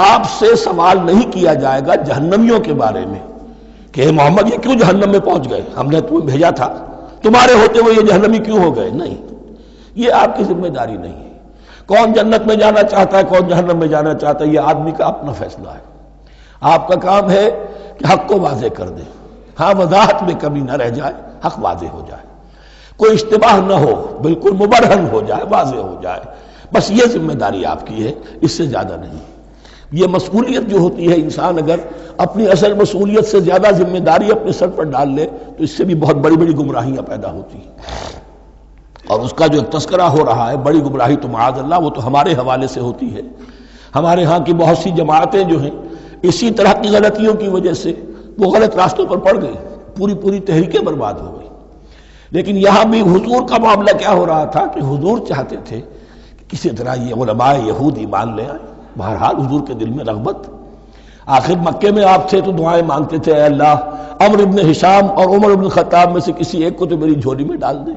آپ سے سوال نہیں کیا جائے گا جہنمیوں کے بارے میں کہ محمد یہ کیوں جہنم میں پہنچ گئے، ہم نے تمہیں بھیجا تھا، تمہارے ہوتے ہوئے یہ جہنمی کیوں ہو گئے. نہیں، یہ آپ کی ذمہ داری نہیں ہے. کون جنت میں جانا چاہتا ہے، کون جہنم میں جانا چاہتا ہے، یہ آدمی کا اپنا فیصلہ ہے. آپ کا کام ہے کہ حق کو واضح کر دیں. ہاں وضاحت میں کمی نہ رہ جائے، حق واضح ہو جائے. کوئی اشتباہ نہ ہو، بالکل مبرہن ہو جائے، واضح ہو جائے، بس یہ ذمہ داری آپ کی ہے، اس سے زیادہ نہیں۔ یہ مسئولیت جو ہوتی ہے، انسان اگر اپنی اصل مسئولیت سے زیادہ ذمہ داری اپنے سر پر ڈال لے تو اس سے بھی بہت بڑی بڑی گمراہیاں پیدا ہوتی ہیں، اور اس کا جو تذکرہ ہو رہا ہے بڑی گمراہی تو معاذ اللہ وہ تو ہمارے حوالے سے ہوتی ہے۔ ہمارے ہاں کی بہت سی جماعتیں جو ہیں اسی طرح کی غلطیوں کی وجہ سے وہ غلط راستوں پر پڑ گئی، پوری تحریکیں برباد ہو گئی۔ لیکن یہاں بھی حضور کا معاملہ کیا ہو رہا تھا کہ حضور چاہتے تھے کہ کسی طرح یہ علماء یہود ایمان لے آئے۔ بہرحال حضور کے دل میں رغبت، آخر مکے میں آپ تھے تو دعائیں مانگتے تھے، اے اللہ عمرو بن ہشام اور عمر بن خطاب میں سے کسی ایک کو تو میری جھولی میں ڈال دے۔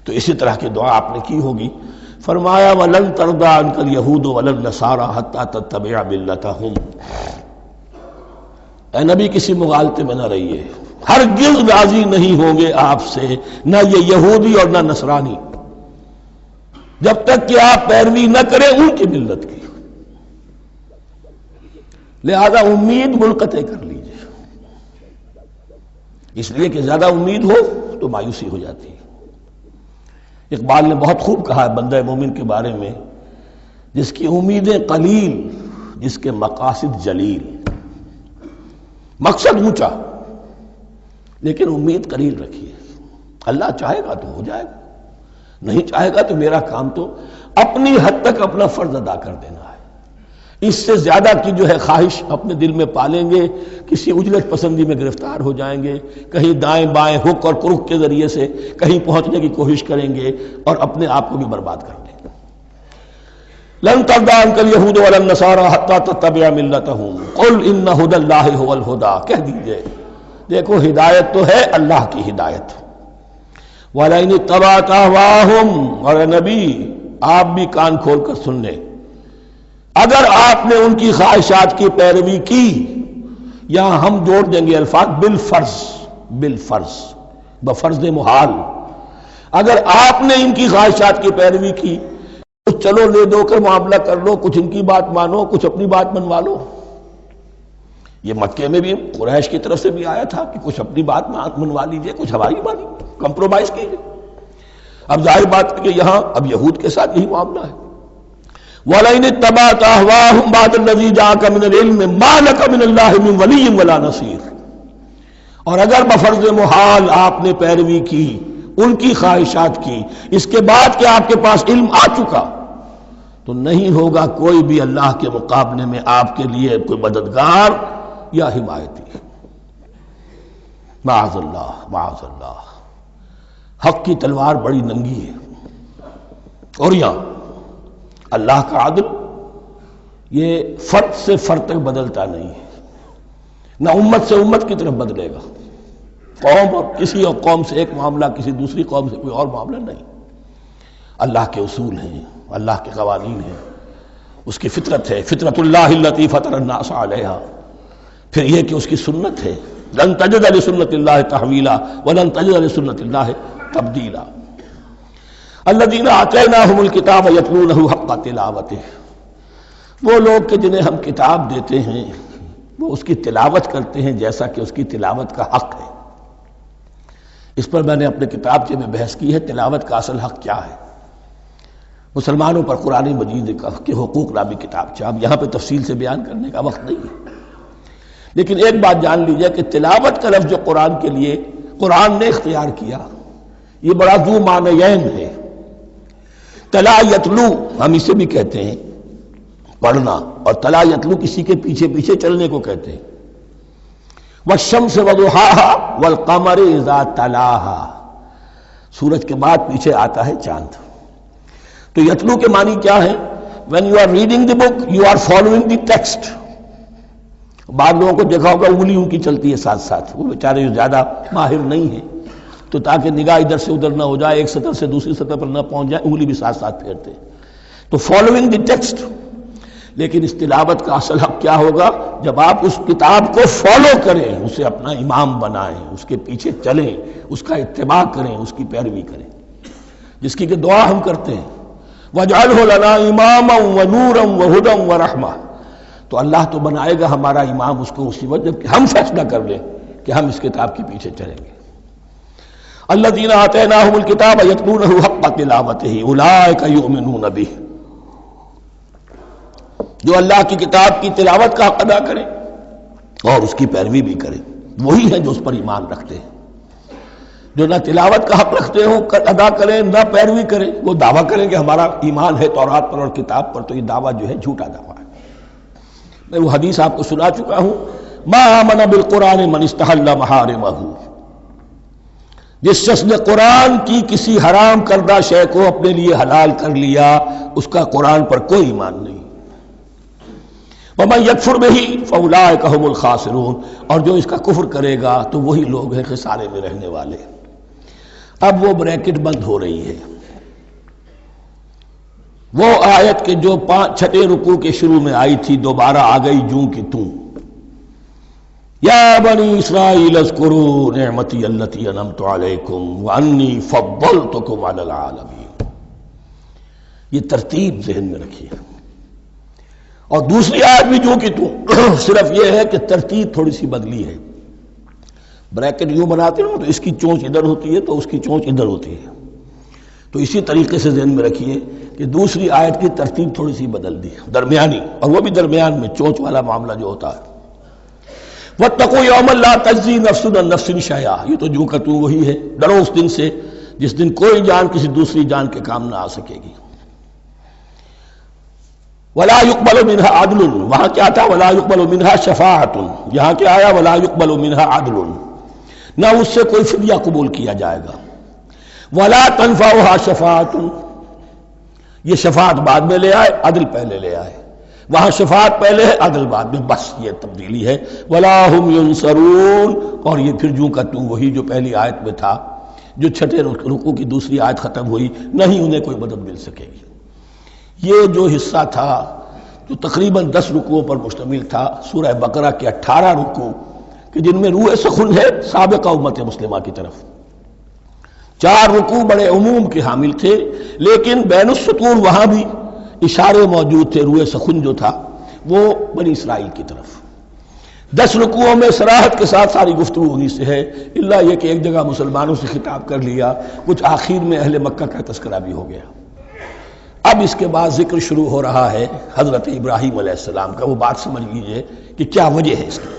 تو اسی طرح کی دعا آپ نے کی ہوگی۔ فرمایا وَلَن تَرْضَىٰ عَنكَ الْيَهُودُ وَلَا النَّصَارَىٰ حَتَّىٰ تَتَّبِعَ مِلَّتَهُمْ۔ اے نبی کسی مغالطے میں نہ رہیے، ہرگز راضی نہیں ہوں گے آپ سے نہ یہ یہودی اور نہ نصرانی جب تک کہ آپ پیروی نہ کریں ان کی ملت کی۔ لہذا امید منقطع کر لیجیے، اس لیے کہ زیادہ امید ہو تو مایوسی ہو جاتی ہے۔ اقبال نے بہت خوب کہا ہے بندہ مومن کے بارے میں، جس کی امیدیں قلیل جس کے مقاصد جلیل۔ مقصد اونچا لیکن امید قلیل رکھیے، اللہ چاہے گا تو ہو جائے گا، نہیں چاہے گا تو میرا کام تو اپنی حد تک اپنا فرض ادا کر دینا ہے۔ اس سے زیادہ کی جو ہے خواہش اپنے دل میں پالیں گے، کسی اجلت پسندی میں گرفتار ہو جائیں گے، کہیں دائیں بائیں ہک اور کرک کے ذریعے سے کہیں پہنچنے کی کوشش کریں گے اور اپنے آپ کو بھی برباد کر دیں گے۔ لن ترضى عنك اليهود ولا النصارى حتى تتبع ملتهم قل ان هدى الله هو الهدى، کہہ دیجئے دیکھو ہدایت تو ہے اللہ کی ہدایت۔ وَلَئِنِ اتَّبَعْتَ أَهْوَاءَهُمْ، اور اے نبی آپ بھی کان کھول کر سن لیں، اگر آپ نے ان کی خواہشات کی پیروی کی، یہاں ہم جوڑ دیں گے الفاظ بالفرض بفرض محال، اگر آپ نے ان کی خواہشات کی پیروی کی کچھ چلو لے دو کر معاملہ کر لو، کچھ ان کی بات مانو، کچھ اپنی بات منوا لو۔ یہ مکے میں بھی قریش کی طرف سے بھی آیا تھا کہ کچھ اپنی بات منوا لیجئے، کچھ ہماری بات کمپرومائز کیجئے۔ اب ظاہر بات ہے کہ یہاں اب یہود کے ساتھ یہی معاملہ ہے۔ وَلَئِنِ اتَّبَعْتَ أَهْوَاءَهُمْ بَعْدَ الَّذِي جَاءَكَ مِنَ الْعِلْمِ مَا لَكَ مِنَ اللَّهِ مِنْ وَلِيٍّ وَلَا نَصِيرٍ، اور اگر بفرض محال آپ نے پیروی کی ان کی خواہشات کی، اس کے بعد کہ آپ کے پاس علم آ چکا تو نہیں ہوگا کوئی بھی اللہ کے مقابلے میں آپ کے لیے کوئی مددگار یا حمایتی۔ معاذ اللہ معاذ اللہ، حق کی تلوار بڑی ننگی ہے، اور یہاں اللہ کا عدل یہ فرد سے فرد تک بدلتا نہیں ہے، نہ امت سے امت کی طرف بدلے گا، قوم اور کسی اور قوم سے ایک معاملہ کسی دوسری قوم سے کوئی اور معاملہ نہیں۔ اللہ کے اصول ہیں، اللہ کے قوانین ہیں، اس کی فطرت ہے، فطرت اللہ التی فطر الناس علیہا، پھر یہ کہ اس کی سنت ہے، لن تجد لسنت اللہ تحویلا ولن تجد لسنت اللہ تبدیلا۔ الذین آتیناہم الکتاب یتلونہ حق تلاوتہ، وہ لوگ کہ جنہیں ہم کتاب دیتے ہیں وہ اس کی تلاوت کرتے ہیں جیسا کہ اس کی تلاوت کا حق ہے۔ اس پر میں نے اپنے کتابچے میں بحث کی ہے، تلاوت کا اصل حق کیا ہے۔ مسلمانوں پر قرآن مجید کے حقوق نامی کتابچہ، اب یہاں پہ تفصیل سے بیان کرنے کا وقت نہیں ہے، لیکن ایک بات جان لیجیے کہ تلاوت کا لفظ جو قرآن کے لیے قرآن نے اختیار کیا یہ بڑا ذو معنیین ہے۔ تلا یتلو ہم اسے بھی کہتے ہیں پڑھنا، اور تلا یتلو کسی کے پیچھے پیچھے چلنے کو کہتے ہیں۔ والشمس وضحاها والقمر اذا تلاها، سورج کے بعد پیچھے آتا ہے چاند۔ تو یتلو کے معنی کیا ہے؟ when you are reading the book you are following the text۔ بعض لوگوں کو دیکھا ہوگا انگلی ان کی چلتی ہے ساتھ ساتھ، وہ بیچارے جو زیادہ ماہر نہیں ہیں تو تاکہ نگاہ ادھر سے ادھر نہ ہو جائے، ایک سطح سے دوسری سطح پر نہ پہنچ جائے، انگلی بھی ساتھ ساتھ پھیرتے تو فالوئنگ دی ٹیکسٹ۔ لیکن اس تلاوت کا اصل حق کیا ہوگا؟ جب آپ اس کتاب کو فالو کریں، اسے اپنا امام بنائیں، اس کے پیچھے چلیں، اس کا اتباع کریں، اس کی پیروی کریں، جس کی کہ دعا ہم کرتے ہیں وَاجْعَلْهُ لَنَا إِمَامًا وَنُورًا وَهُدًى وَرَحْمَةً، تو اللہ تو بنائے گا ہمارا امام اس کو اسی وقت جب کہ ہم فیصلہ کر لیں کہ ہم اس کتاب کے پیچھے چلیں گے۔ الذین آتیناہم الکتاب یتلونہ حق تلاوتہ اولئک یؤمنون بہ، جو اللہ کی کتاب کی تلاوت کا حق ادا کریں اور اس کی پیروی بھی کریں، وہی ہیں جو اس پر ایمان رکھتے ہیں۔ جو نہ تلاوت کا حق رکھتے ہوں ادا کریں، نہ پیروی کریں، وہ دعویٰ کریں کہ ہمارا ایمان ہے تورات پر اور کتاب پر، تو یہ دعویٰ جو ہے جھوٹا دعویٰ ہے۔ میں وہ حدیث آپ کو سنا چکا ہوں، ما آمن بالقرآن من استحل محارمہ، جس شخص نے قرآن کی کسی حرام کردہ شے کو اپنے لیے حلال کر لیا، اس کا قرآن پر کوئی ایمان نہیں۔ وَمَن يَكْفُرْ بِهِ فَأُولَٰئِكَ هُمُ الْخَاسِرُونَ، اور جو اس کا کفر کرے گا تو وہی لوگ ہیں خسارے میں رہنے والے۔ اب وہ بریکٹ بند ہو رہی ہے، وہ آیت کے جو چھٹے رکوع کے شروع میں آئی تھی دوبارہ آ گئی جوں کی توں، یا بنی اسرائیل اذکروا نعمتی التی انعمت علیکم وانی فضلتکم علی العالمین۔ یہ ترتیب ذہن میں رکھیے۔ اور دوسری آیت بھی جو کہ توں، صرف یہ ہے کہ ترتیب تھوڑی سی بدلی ہے۔ بریکٹ یوں بناتے ہو تو اس کی چونچ ادھر ہوتی ہے تو اس کی چونچ ادھر ہوتی ہے، تو اسی طریقے سے ذہن میں رکھیے کہ دوسری آیت کی ترتیب تھوڑی سی بدل دی، درمیانی، اور وہ بھی درمیان میں چونچ والا معاملہ جو ہوتا ہے۔ وَاتَّقُوا يَوْمًا لَا تَجْزِي نَفْسٌ عَن نَفْسٍ شَيْئًا، یہ تو جو کہ تو وہی ہے، ڈرو اس دن سے جس دن کوئی جان کسی دوسری جان کے کام نہ آ سکے گی۔ وَلَا يُقْبَلُ مِنْهَا عَدْلٌ، وہاں کیا تھا وَلَا يُقْبَلُ مِنْهَا شَفَاعَةٌ، یہاں کیا آیا وَلَا يُقْبَلُ مِنْهَا عَدْلٌ، نہ اس سے کوئی فدیہ قبول کیا جائے گا۔ وَلَا تَنفَعُهَا شَفَاعَةٌ، یہ شفاعت بعد میں لے آئے، عدل پہلے لے آئے، وہاں شفاعت پہلے ہے عدل بعد میں، بس یہ تبدیلی ہے۔ وَلَا هُمْ يُنصَرُونَ، اور یہ پھر جو کا تو وہی جو پہلی آیت میں تھا، جو چھٹے رکوع کی دوسری آیت ختم ہوئی، نہیں انہیں کوئی مدد مل سکے گی۔ یہ جو حصہ تھا جو تقریباً 10 رکوعوں پر مشتمل تھا، سورہ بقرہ کے 18 رکوع کہ جن میں روح سخن ہے سابقہ امت مسلمہ کی طرف، 4 رکوع بڑے عموم کے حامل تھے، لیکن بین السطور وہاں بھی اشارے موجود تھے، روح سخن جو تھا وہ بنی اسرائیل کی طرف۔ 10 رکوعوں میں صراحت کے ساتھ ساری گفتگو انہی سے ہے، الا یہ کہ ایک جگہ مسلمانوں سے خطاب کر لیا، کچھ آخر میں اہل مکہ کا تذکرہ بھی ہو گیا۔ اب اس کے بعد ذکر شروع ہو رہا ہے حضرت ابراہیم علیہ السلام کا۔ وہ بات سمجھ لیجئے کہ کیا وجہ ہے اس کی۔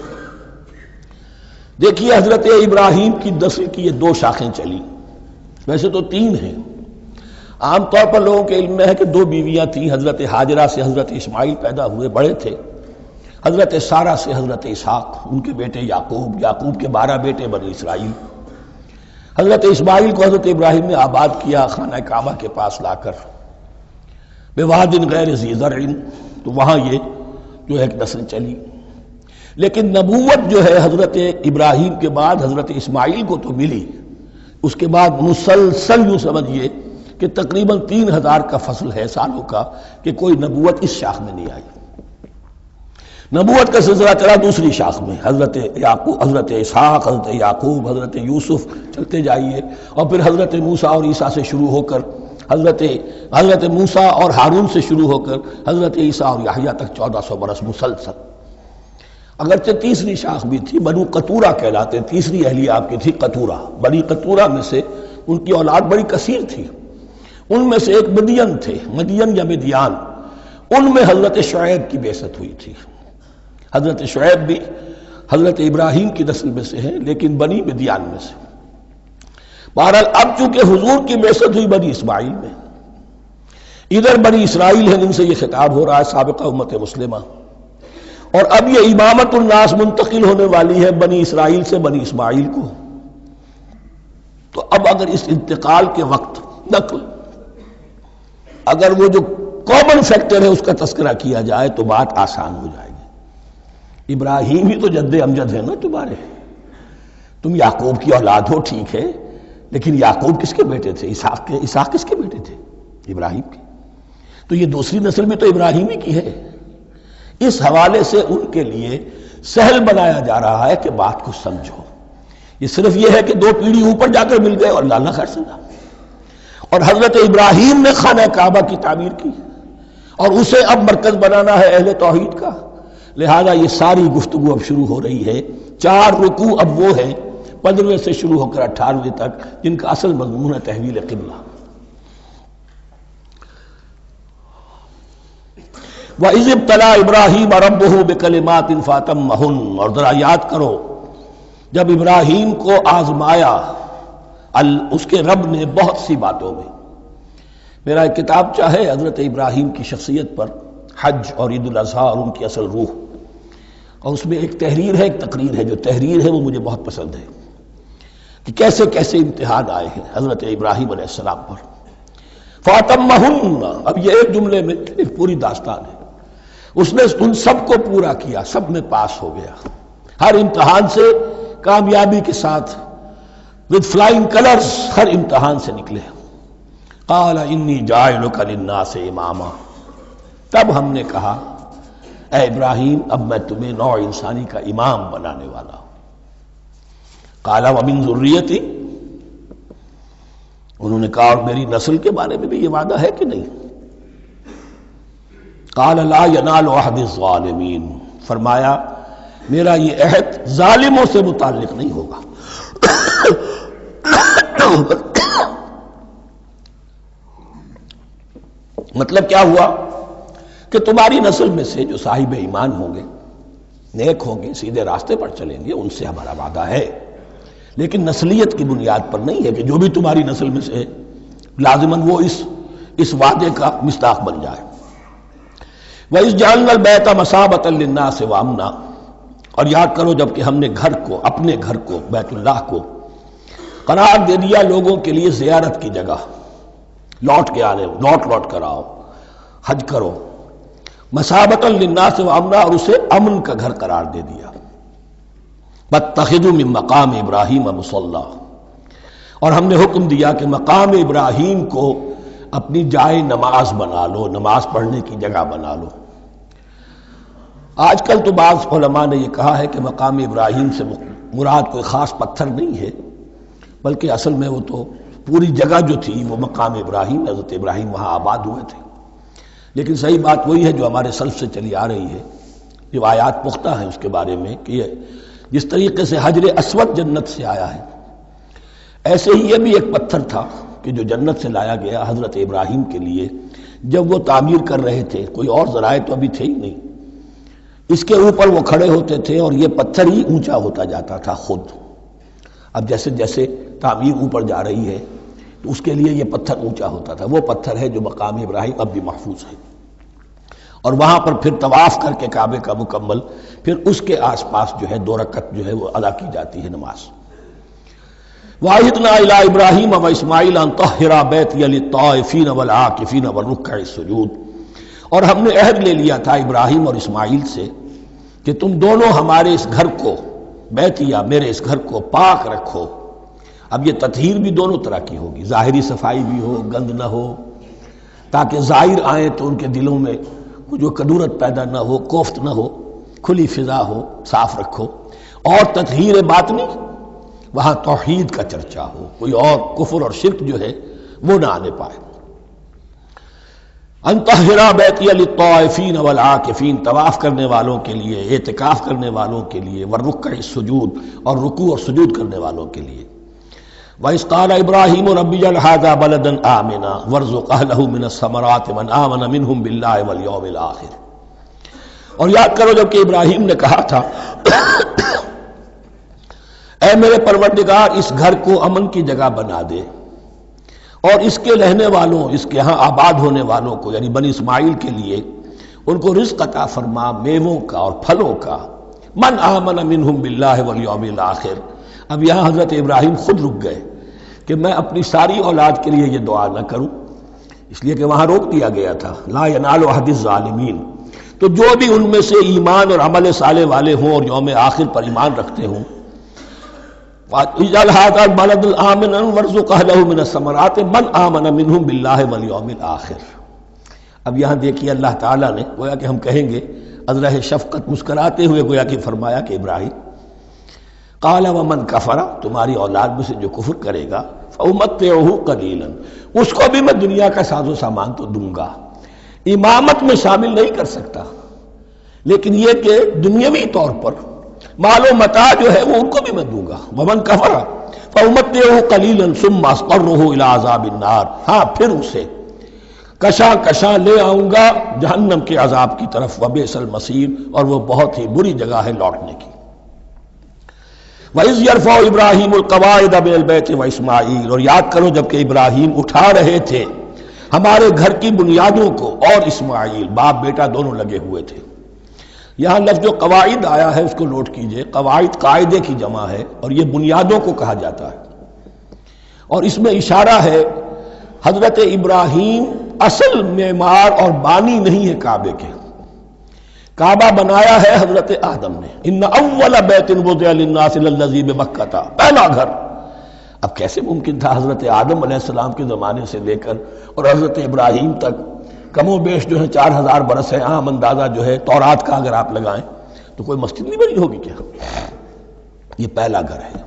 دیکھیے حضرت ابراہیم کی نسل کی یہ 2 شاخیں چلی، ویسے تو 3 ہیں، عام طور پر لوگوں کے علم میں ہے کہ 2 بیویاں تھیں، حضرت ہاجرہ سے حضرت اسماعیل پیدا ہوئے، بڑے تھے، حضرت سارہ سے حضرت اسحاق، ان کے بیٹے یعقوب، یعقوب کے 12 بیٹے بنی اسرائیل۔ حضرت اسماعیل کو حضرت ابراہیم نے آباد کیا خانہ کعبہ کے پاس لا کر، بواد غیر ذی زرع، تو وہاں یہ جو ایک نسل چلی۔ لیکن نبوت جو ہے حضرت ابراہیم کے بعد حضرت اسماعیل کو تو ملی، اس کے بعد مسلسل یوں سمجھیے کہ تقریباً 3000 کا فصل ہے سالوں کا کہ کوئی نبوت اس شاخ میں نہیں آئی۔ نبوت کا سلسلہ چلا دوسری شاخ میں، حضرت یعقوب، حضرت اسحاق، حضرت یعقوب، حضرت یوسف، چلتے جائیے، اور پھر حضرت موسیٰ اور عیسیٰ سے شروع ہو کر حضرت موسیٰ اور ہارون سے شروع ہو کر حضرت عیسیٰ اور یحییٰ تک 1400 برس مسلسل۔ اگرچہ تیسری شاخ بھی تھی، بنو قطورہ کہلاتے ہیں، تیسری اہلیہ آپ کی تھی قطورہ، بنی قطورہ میں سے ان کی اولاد بڑی کثیر تھی، ان میں سے ایک مدین تھے، مدین یا مدیان، ان میں حضرت شعیب کی بعثت ہوئی تھی۔ حضرت شعیب بھی حضرت ابراہیم کی نسل میں سے ہیں لیکن بنی مدیان میں سے۔ بہرحال اب چونکہ حضور کی بعثت ہوئی بنی اسماعیل میں، ادھر بنی اسرائیل ہیں جن سے یہ خطاب ہو رہا ہے سابقہ امت مسلمہ، اور اب یہ امامت الناس منتقل ہونے والی ہے بنی اسرائیل سے بنی اسماعیل کو۔ تو اب اگر اس انتقال کے وقت نقل، اگر وہ جو کامن فیکٹر ہے اس کا تذکرہ کیا جائے تو بات آسان ہو جائے گی۔ ابراہیم ہی تو جد امجد ہے نا تمہارے، تم یعقوب کی اولاد ہو ٹھیک ہے، لیکن یعقوب کس کے بیٹے تھے؟ اسحاق کس کے بیٹے تھے؟ ابراہیم کے۔ تو یہ دوسری نسل بھی تو ابراہیمی کی ہے۔ اس حوالے سے ان کے لیے سہل بنایا جا رہا ہے کہ بات کو سمجھو، یہ صرف یہ ہے کہ 2 پیڑھی اوپر جا کر مل گئے اور اللہ خیر سنا۔ اور حضرت ابراہیم نے خانہ کعبہ کی تعمیر کی اور اسے اب مرکز بنانا ہے اہل توحید کا، لہذا یہ ساری گفتگو اب شروع ہو رہی ہے۔ 4 رکوع اب وہ ہیں، 15ویں سے شروع ہو کر 18ویں تک، جن کا اصل مضمون ہے تحویل قبلہ۔ وَإِذِ ابْتَلَىٰ إِبْرَاهِيمَ رَبُّهُ بِكَلِمَاتٍ فَأَتَمَّهُنَّ، اور ذرا یاد کرو جب ابراہیم کو آزمایا اس کے رب نے بہت سی باتوں میں۔ میرا ایک کتابچہ ہے حضرت ابراہیم کی شخصیت پر، حج اور عید الاضحیٰ اور ان کی اصل روح، اور اس میں ایک تحریر ہے، ایک تقریر ہے۔ جو تحریر ہے وہ مجھے بہت پسند ہے کہ کیسے کیسے امتحان آئے ہیں حضرت ابراہیم علیہ السلام پر۔ فَأَتَمَّهُنَّ، اب یہ ایک جملے میں ایک پوری داستان ہے۔ اس نے ان سب کو پورا کیا، سب میں پاس ہو گیا، ہر امتحان سے کامیابی کے ساتھ with flying colors ہر امتحان سے نکلے۔ قال انی جاعلک للناس اماما، تب ہم نے کہا اے ابراہیم اب میں تمہیں نوع انسانی کا امام بنانے والا ہوں۔ قال ومن ذریتی، انہوں نے کہا اور میری نسل کے بارے میں بھی یہ وعدہ ہے کہ نہیں؟ قال لا ینال عہد الظالمین، فرمایا میرا یہ عہد ظالموں سے متعلق نہیں ہوگا۔ مطلب کیا ہوا کہ تمہاری نسل میں سے جو صاحب ایمان ہوں گے، نیک ہوں گے، سیدھے راستے پر چلیں گے، ان سے ہمارا وعدہ ہے، لیکن نسلیت کی بنیاد پر نہیں ہے کہ جو بھی تمہاری نسل میں سے لازماً وہ اس وعدے کا مصداق بن جائے۔ وَإِذْ جَعَلْنَا الْبَيْتَ مَثَابَةً لِلنَّاسِ وَأَمْنًا، اور یاد کرو جب کہ ہم نے گھر کو، اپنے گھر کو، بیت اللہ کو قرار دے دیا لوگوں کے لیے زیارت کی جگہ، لوٹ کر آؤ، حج کرو، مَثَابَةً لِلنَّاسِ وَأَمْنًا، اور اسے امن کا گھر قرار دے دیا۔ وَاتَّخِذُوا مِن مَّقَامِ إِبْرَاهِيمَ مُصَلًّى، اور ہم نے حکم دیا کہ مقام ابراہیم کو اپنی جائے نماز بنا لو، نماز پڑھنے کی جگہ بنا لو۔ آج کل تو بعض علماء نے یہ کہا ہے کہ مقام ابراہیم سے مراد کوئی خاص پتھر نہیں ہے، بلکہ اصل میں وہ تو پوری جگہ جو تھی وہ مقام ابراہیم، حضرت ابراہیم وہاں آباد ہوئے تھے۔ لیکن صحیح بات وہی ہے جو ہمارے سلف سے چلی آ رہی ہے، روایات پختہ ہیں اس کے بارے میں کہ یہ جس طریقے سے حجر اسود جنت سے آیا ہے، ایسے ہی یہ بھی ایک پتھر تھا کہ جو جنت سے لایا گیا حضرت ابراہیم کے لیے جب وہ تعمیر کر رہے تھے، کوئی اور ذرائع تو ابھی تھے ہی نہیں، اس کے اوپر وہ کھڑے ہوتے تھے اور یہ پتھر ہی اونچا ہوتا جاتا تھا خود۔ اب جیسے جیسے تعمیر اوپر جا رہی ہے تو اس کے لیے یہ پتھر اونچا ہوتا تھا، وہ پتھر ہے جو مقام ابراہیم اب بھی محفوظ ہے، اور وہاں پر پھر طواف کر کے کعبے کا مکمل، پھر اس کے آس پاس جو ہے 2 رکعت جو ہے وہ ادا کی جاتی ہے نماز۔ وَعَهِدْنَا إِلَىٰ إِبْرَاهِيمَ وَإِسْمَاعِيلَ أَن طَهِّرَا بَيْتِيَ لِلطَّائِفِينَ وَالْعَاكِفِينَ وَالرُّكَّعِ السُّجُودِ، اور ہم نے عہد لے لیا تھا ابراہیم اور اسماعیل سے کہ تم دونوں ہمارے اس گھر کو، بیتیا میرے اس گھر کو پاک رکھو۔ اب یہ تطہیر بھی دونوں طرح کی ہوگی، ظاہری صفائی بھی ہو، گند نہ ہو، تاکہ زائر آئیں تو ان کے دلوں میں جو کدورت پیدا نہ ہو، کوفت نہ ہو، کھلی فضا ہو، صاف رکھو۔ اور تطہیر باطنی، وہاں توحید کا چرچا ہو، کوئی اور کفر اور شرک جو ہے وہ نہ آنے پائے۔ ان طہرا بیتی للطائفین والعاکفین، طواف کرنے والوں کے لیے، اعتکاف کرنے والوں کے لیے، والرکع السجود، اور رکوع اور سجود کرنے والوں کے لیے۔ وَإِذْ قَالَ إِبْرَاهِيمُ رَبِّ اجْعَلْ هَٰذَا بَلَدًا آمِنًا وَارْزُقْ أَهْلَهُ مِنَ الثَّمَرَاتِ مَنْ آمَنَ مِنْهُمْ بِاللَّهِ وَالْيَوْمِ الْآخِرِ، اور یاد کرو جب کہ ابراہیم نے کہا تھا اے میرے پروردگار اس گھر کو امن کی جگہ بنا دے، اور اس کے رہنے والوں، اس کے ہاں آباد ہونے والوں کو یعنی بنی اسماعیل کے لیے ان کو رزق عطا فرما، میووں کا اور پھلوں کا۔ من آمن منہم باللہ والیوم الآخر، اب یہاں حضرت ابراہیم خود رک گئے کہ میں اپنی ساری اولاد کے لیے یہ دعا نہ کروں، اس لیے کہ وہاں روک دیا گیا تھا لا ینال عہد الظالمین۔ تو جو بھی ان میں سے ایمان اور عمل صالح والے ہوں اور یوم آخر پر ایمان رکھتے ہوں، اجعل هذا البلد آمنا وارزق اهله من الثمرات من آمن منهم بالله واليوم الآخر۔ اب یہاں دیکھیے اللہ تعالیٰ نے گویا کہ ہم کہیں گے ازرہ شفقت مسکراتے ہوئے گویا کہ فرمایا کہ ابراہیم قال ومن کفر، تمہاری اولاد میں سے جو کفر کرے گا فأمتعه قلیلا، اس کو بھی میں دنیا کا ساز و سامان تو دوں گا، امامت میں شامل نہیں کر سکتا، لیکن یہ کہ دنیاوی طور پر مال و متاع جو ہے وہ ان کو بھی میں دوں گا. ومن کفر فامتعه قلیلا ثم اضطره الى عذاب النار، ہاں پھر اسے کشاں کشاں لے آؤں گا جہنم کے عذاب کی طرف. وبئس المصیر، اور وہ بہت ہی بری جگہ ہے لوٹنے کی. وَإِذْ يَرْفَعُ إِبْرَاهِيمُ الْقَوَاعِدَ مِنَ الْبَيْتِ وَإِسْمَاعِيلُ، اور یاد کرو جب کہ ابراہیم اٹھا رہے تھے ہمارے گھر کی بنیادوں کو، اور اسماعیل، باپ بیٹا دونوں لگے ہوئے تھے. یہاں لفظ جو قواعد آیا ہے اس کو نوٹ کیجئے. قواعد قاعدے کی جمع ہے اور یہ بنیادوں کو کہا جاتا ہے. اور اس میں اشارہ ہے حضرت ابراہیم اصل معمار اور بانی نہیں ہے کعبے کے. کعبہ بنایا ہے حضرت آدم نے. ان اول بیت وضع للناس للذی بمکہ، پہلا گھر. اب کیسے ممکن تھا حضرت آدم علیہ السلام کے زمانے سے لے کر اور حضرت ابراہیم تک کم و بیش جو ہے 4000 برس ہے. عام اندازہ جو ہے تورات کا اگر آپ لگائیں تو کوئی مسجد نہیں بنی ہوگی کیا؟ یہ پہلا گھر ہے،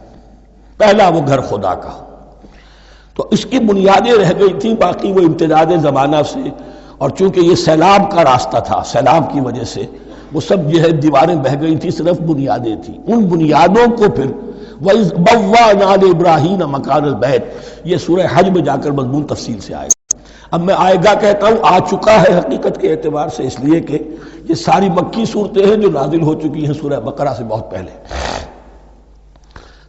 پہلا وہ گھر خدا کا. تو اس کی بنیادیں رہ گئی تھیں، باقی وہ امتداد زمانہ سے، اور چونکہ یہ سیلاب کا راستہ تھا، سیلاب کی وجہ سے وہ سب جو ہے دیواریں بہہ گئی تھی، صرف بنیادیں تھیں. ان بنیادوں کو پھر وَإِذْ بَوَّأْنَا لِإِبْرَاهِيمَ مَكَانَ الْبَيْتِ، یہ سورہ حج میں جا کر مضمون تفصیل سے آئے گا. اب میں آئے گا کہتا ہوں، آ چکا ہے حقیقت کے اعتبار سے، اس لیے کہ یہ ساری مکی صورتیں ہیں جو نازل ہو چکی ہیں سورہ بقرہ سے بہت پہلے.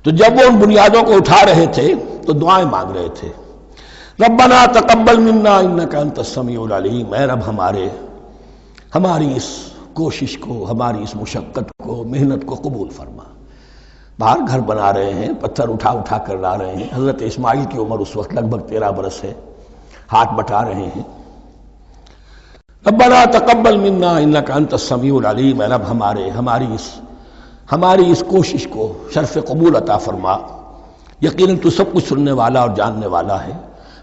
تو جب وہ ان بنیادوں کو اٹھا رہے تھے تو دعائیں مانگ رہے تھے. ربنا تقبل منا انک انت السمیع العلیم، اے رب ہماری اس کوشش کو، ہماری اس مشقت کو، محنت کو قبول فرما. باہر گھر بنا رہے ہیں، پتھر اٹھا اٹھا کر لا رہے ہیں. حضرت اسماعیل کی عمر اس وقت لگ بھگ 13 برس ہے، ہاتھ بٹا رہے ہیں. ربنا تقبل منا انک انت السمیع العلیم، اے رب ہماری اس کوشش کو شرف قبول عطا فرما. یقیناً تو سب کچھ سننے والا اور جاننے والا ہے.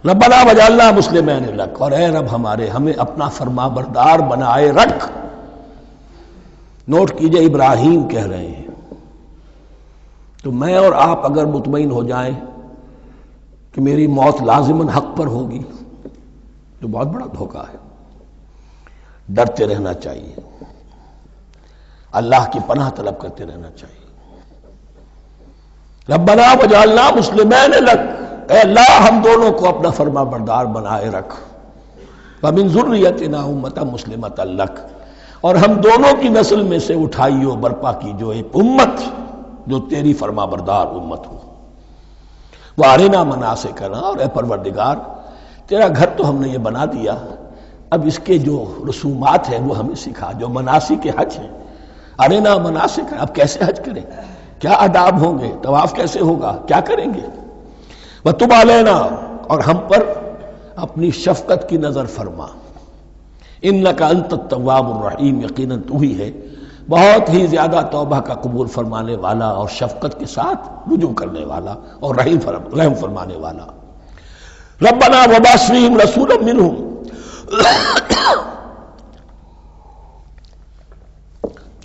ربنا وجعلنا مسلمین لک، اور اے رب ہمیں اپنا فرما بردار بنائے رکھ. نوٹ کیجئے ابراہیم کہہ رہے ہیں. تو میں اور آپ اگر مطمئن ہو جائیں کہ میری موت لازماً حق پر ہوگی تو بہت بڑا دھوکہ ہے. ڈرتے رہنا چاہیے، اللہ کی پناہ طلب کرتے رہنا چاہیے. ربنا وجعلنا مسلمین لک، اے اللہ ہم دونوں کو اپنا فرما بردار بنائے رکھ. ومن ذریتنا امۃ مسلمۃ لک، اور ہم دونوں کی نسل میں سے اٹھائیو برپا کی جو ایک امت جو تیری فرما بردار امت ہو. وارنا مناسکنا، اور اے پروردگار تیرا گھر تو ہم نے یہ بنا دیا، اب اس کے جو رسومات ہیں وہ ہمیں سکھا، جو مناسک حج ہیں. ارنا مناسک، اب کیسے حج کریں، کیا آداب ہوں گے، طواف کیسے ہوگا، کیا کریں گے. وتب علینا، اور ہم پر اپنی شفقت کی نظر فرما. انک انت التواب الرحیم، یقیناً تو ہی ہے بہت ہی زیادہ توبہ کا قبول فرمانے والا اور شفقت کے ساتھ رجوع کرنے والا اور رحم فرمانے والا. ربنا وبعث فیہم رسولا منہم،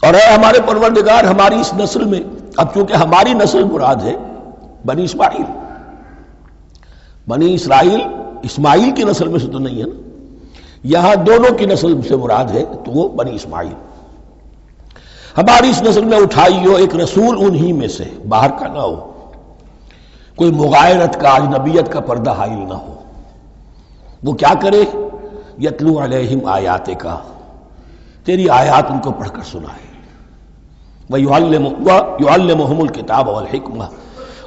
اور اے ہمارے پروردگار ہماری اس نسل میں، اب چونکہ ہماری نسل مراد ہے بنی اسماعیل، بنی اسرائیل اسماعیل کی نسل میں سے تو نہیں ہے نا، یہاں دونوں کی نسل سے مراد ہے تو وہ بنی اسماعیل. ہماری اس نسل میں اٹھائی ہو ایک رسول انہی میں سے، باہر کا نہ ہو، کوئی مغایرت کا، اجنبیت کا پردہ حائل نہ ہو. وہ کیا کرے، یتلو علیہم آیاتک، تیری آیات ان کو پڑھ کر سنائے. وَيُعَلِّمُهُمُ الْكِتَابَ وَالْحِکْمَةَ،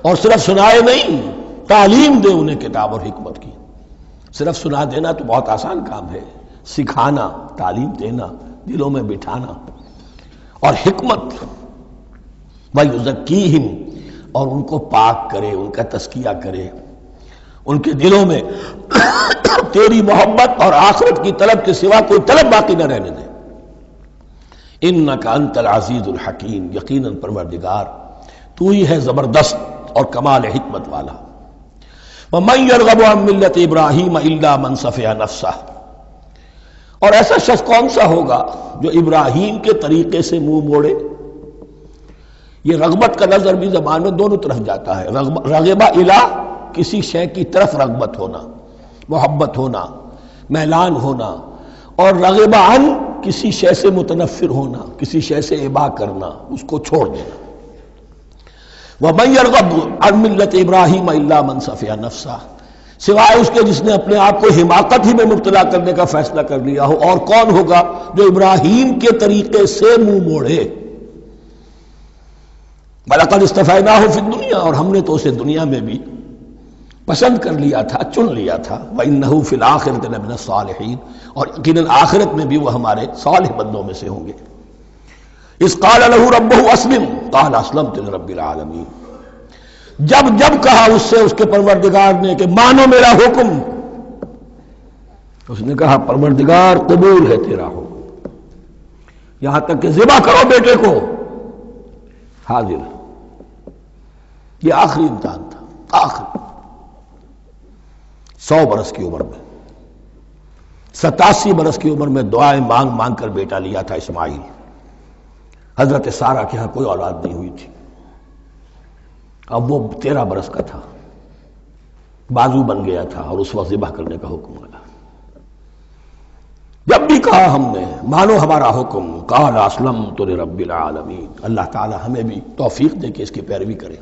اور صرف سنائے نہیں، تعلیم دے انہیں کتاب اور حکمت کی. صرف سنا دینا تو بہت آسان کام ہے، سکھانا، تعلیم دینا، دلوں میں بٹھانا. اور حکمت، وَيُزَكِّيهِمْ، اور ان کو پاک کرے، ان کا تزکیہ کرے، ان کے دلوں میں تیری محبت اور آخرت کی طلب کے سوا کوئی طلب باقی نہ رہنے دے. انک انت العزیز الحکیم، یقیناً پروردگار تو ہی ہے زبردست اور کمال حکمت والا. وَمَن يَرْغَبُ عَن مِّلَّةِ إِبْرَاهِيمَ إِلَّا مَن سَفِهَ نَفْسَهُ، اور ایسا شخص کون سا ہوگا جو ابراہیم کے طریقے سے منہ موڑے. یہ رغبت کا نظر بھی زبان میں دونوں طرف جاتا ہے. رغبہ الہ، کسی شے کی طرف رغبت ہونا، محبت ہونا، میلان ہونا، اور رغبہ عن، کسی شے سے متنفر ہونا، کسی شے سے ابا کرنا، اس کو چھوڑ دینا. وَمَن يَرْغَبُ عَن مِّلَّةِ إِبْرَاهِيمَ إِلَّا مَن سَفِهَ نَفْسَهُ، سوائے اس کے جس نے اپنے آپ کو حماقت ہی میں مبتلا کرنے کا فیصلہ کر لیا ہو، اور کون ہوگا جو ابراہیم کے طریقے سے منہ موڑے۔ وَلَقَدِ اصْطَفَيْنَاهُ فِي الدُّنْيَا، اور ہم نے تو اسے دنیا میں بھی پسند کر لیا تھا، چن لیا تھا۔ وَإِنَّهُ فِي الْآخِرَةِ لَمِنَ الصَّالِحِينَ، اور یقیناً آخرت میں بھی وہ ہمارے صالح بندوں میں سے ہوں گے۔ اذ قال له ربه اسلم قال اسلمت لرب العالمین، جب کہا اس سے اس کے پروردگار نے کہ مانو میرا حکم، اس نے کہا پروردگار قبول ہے تیرا حکم، یہاں تک کہ ذبح کرو بیٹے کو، حاضر۔ یہ آخری امتحان تھا، آخری 100 برس کی عمر میں، 87 برس کی عمر میں دعائیں مانگ مانگ کر بیٹا لیا تھا اسماعیل۔ حضرت سارہ کے ہاں کوئی اولاد نہیں ہوئی تھی، اب وہ 13 برس کا تھا، بازو بن گیا تھا، اور اس وقت ذبح کرنے کا حکم آیا۔ جب بھی کہا ہم نے مانو ہمارا حکم، قال اسلمت لرب العالمین، اللہ تعالی ہمیں بھی توفیق دے کہ اس کی پیروی کریں۔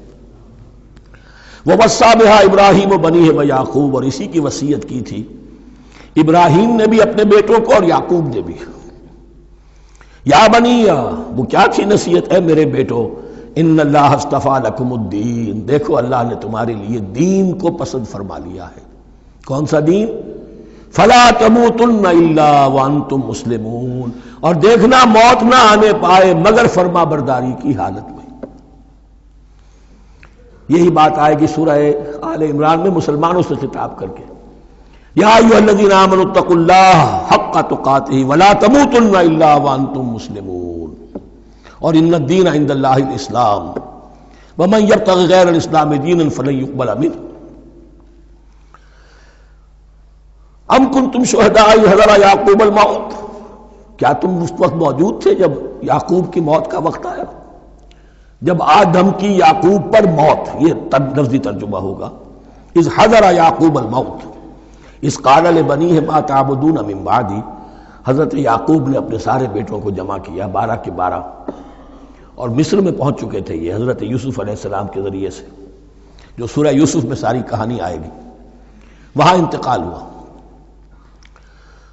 ووصى بها ابراہیم وبنیہ ویعقوب، اور اسی کی وصیت کی تھی ابراہیم نے بھی اپنے بیٹوں کو اور یعقوب نے بھی۔ یا بنیہ، وہ کیا تھی نصیحت؟ ہے میرے بیٹو، ان اللہ اصطفیٰ لکم الدین، دیکھو اللہ نے تمہارے لیے دین کو پسند فرما لیا ہے۔ کون سا دین؟ فلا تموتن الا وانتم مسلمون، اور دیکھنا موت نہ آنے پائے مگر فرما برداری کی حالت میں۔ یہی بات آئے گی سورہ آل عمران میں مسلمانوں سے خطاب کر کے، یا ایھا الذین آمنوا اتقوا اللہ حق تقاتہ ولا تموتن الا وانتم مسلمون، اور ان الدین عند اللہ الاسلام ومن یبتغ غیر الاسلام دینا فلن یقبل منہ۔ ام کنتم شہداء اذ حضر یعقوب الموت، کیا تم اس وقت موجود تھے جب یعقوب کی موت کا وقت آیا؟ جب آدم کی یعقوب پر موت، یہ لفظی ترجمہ ہوگا، اذ حضر یعقوب الموت اذ قال لبنیہ ما تعبدون من بعدی، حضرت یعقوب نے اپنے سارے بیٹوں کو جمع کیا، 12 کے 12، اور مصر میں پہنچ چکے تھے یہ حضرت یوسف علیہ السلام کے ذریعے سے، جو سورہ یوسف میں ساری کہانی آئے گی، وہاں انتقال ہوا۔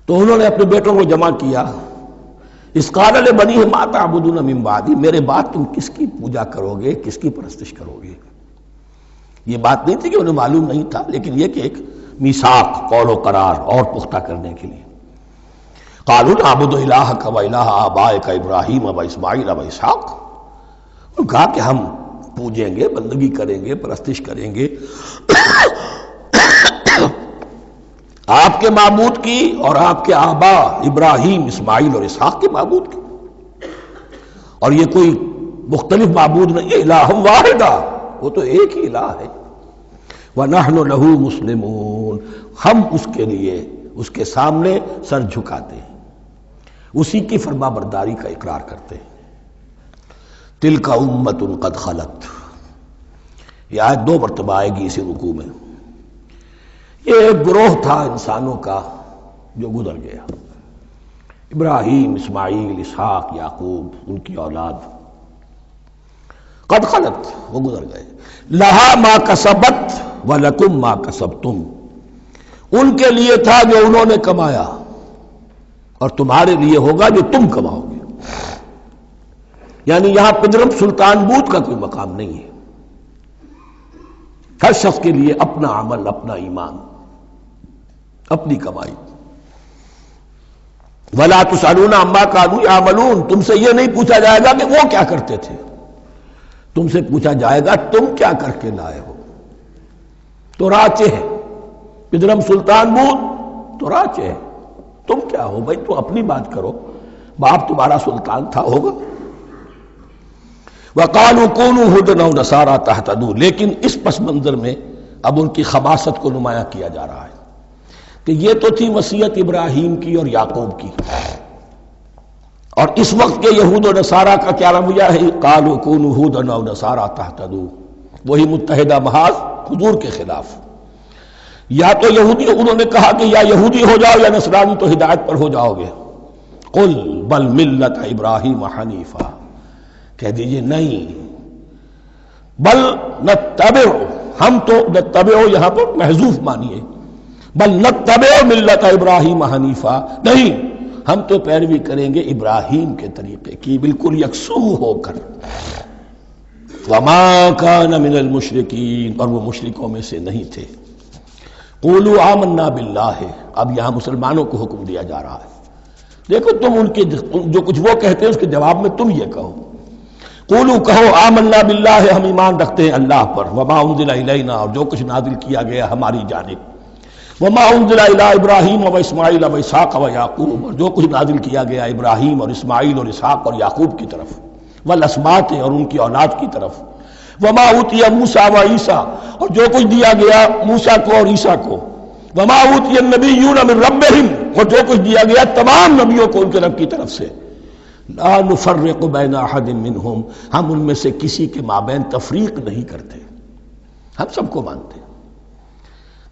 تو انہوں نے اپنے بیٹوں کو جمع کیا، اذ قال لبنیہ ما تعبدون من بعدی، میرے بعد تم کس کی پوجا کرو گے، کس کی پرستش کرو گے؟ یہ بات نہیں تھی کہ انہیں معلوم نہیں تھا، لیکن یہ کہ ایک میثاق، قول و قرار اور پختہ کرنے کے لیے۔ قالوا نعبد الہک و الہ آبائک ابراہیم و اسماعیل و اسحاق، انہوں نے کہا کہ ہم پوجیں گے، بندگی کریں گے، پرستش کریں گے آپ کے معبود کی اور آپ کے آبا ابراہیم، اسماعیل اور اسحاق کے معبود کی، اور یہ کوئی مختلف معبود نہیں ہے، الہ واحدہ، وہ تو ایک ہی الہ ہے۔ وَنَحْنُ لَهُ مُسْلِمُونَ، ہم اس کے لیے اس کے سامنے سر جھکاتے ہیں، اسی کی فرما برداری کا اقرار کرتے ہیں۔ تِلْكَ أُمَّةٌ قَدْ خَلَتْ، یہ آیت 2 مرتبہ آئے گی اسی رکوع میں۔ یہ ایک گروہ تھا انسانوں کا جو گزر گیا، ابراہیم، اسماعیل، اسحاق، یعقوب، ان کی اولاد، قد خلت، وہ گزر گئے۔ لہا ما کسبت ولکم ما کسبتم، ان کے لیے تھا جو انہوں نے کمایا، اور تمہارے لیے ہوگا جو تم کماؤ گے۔ یعنی یہاں پدرم سلطان بود کا کوئی مقام نہیں ہے، ہر شخص کے لیے اپنا عمل، اپنا ایمان، اپنی کمائی۔ وَلَا تُسْأَلُونَ عَمَّا كَانُوا يَعْمَلُونَ، تم سے یہ نہیں پوچھا جائے گا کہ وہ کیا کرتے تھے، تم سے پوچھا جائے گا تم کیا کر کے لائے ہو۔ تو راچے ہے پدرم سلطان بود، تو راچے ہے، تم کیا ہو بھائی، تو اپنی بات کرو، باپ تمہارا سلطان تھا، ہوگا۔ وَقَالُوا كُونُوا هُودًا أَوْ نَصَارَىٰ تَهْتَدُوا، لیکن اس پس منظر میں اب ان کی خباثت کو نمایاں کیا جا رہا ہے کہ یہ تو تھی وصیت ابراہیم کی اور یعقوب کی، اور اس وقت کے یہود و نصارہ کا کیا رویہ ہے؟ قَالُوا كُونُوا هُودًا أَوْ نَصَارَىٰ تَهْتَدُوا، وہی متحدہ محاذ حضور کے خلاف۔ یا تو یہودی، انہوں نے کہا کہ یا یہودی ہو جاؤ یا نصرانی تو ہدایت پر ہو جاؤ گے۔ قل بل ملت ابراہیم حنیفہ، کہہ دیجئے نہیں، بل نتبع، ہم تو نتبع یہاں پر محذوف مانیے، بل نتبع ملت ابراہیم حنیفہ، نہیں ہم تو پیروی کریں گے ابراہیم کے طریقے کی بالکل یکسو ہو کر، وما کان من المشرکین، اور وہ مشرکوں میں سے نہیں تھے۔ قولوا آمنا باللہ، اب یہاں مسلمانوں کو حکم دیا جا رہا ہے، دیکھو تم ان کے جو کچھ وہ کہتے ہیں اس کے جواب میں تم یہ کہو، قولوا کہو آمنا باللہ، ہم ایمان رکھتے ہیں اللہ پر، وما انزل الینا، اور جو کچھ نازل کیا گیا ہماری جانب، وما انزل الی ابراہیم و اسماعیل و اسحاق و یعقوب، اور جو کچھ نازل کیا گیا ابراہیم اور اسماعیل اور اسحاق اور یعقوب کی طرف، والاسباط، اور ان کی اولاد کی طرف، وما اوتی موسیٰ و عیسیٰ، اور جو کچھ دیا گیا موسیٰ کو اور عیسیٰ کو، وما اوتی النبیون من ربہم، اور جو کچھ دیا گیا تمام نبیوں کو ان کے رب کی طرف سے، لا نفرق بین احد منہم، ہم ان میں سے کسی کے مابین تفریق نہیں کرتے، ہم سب کو مانتے ہیں۔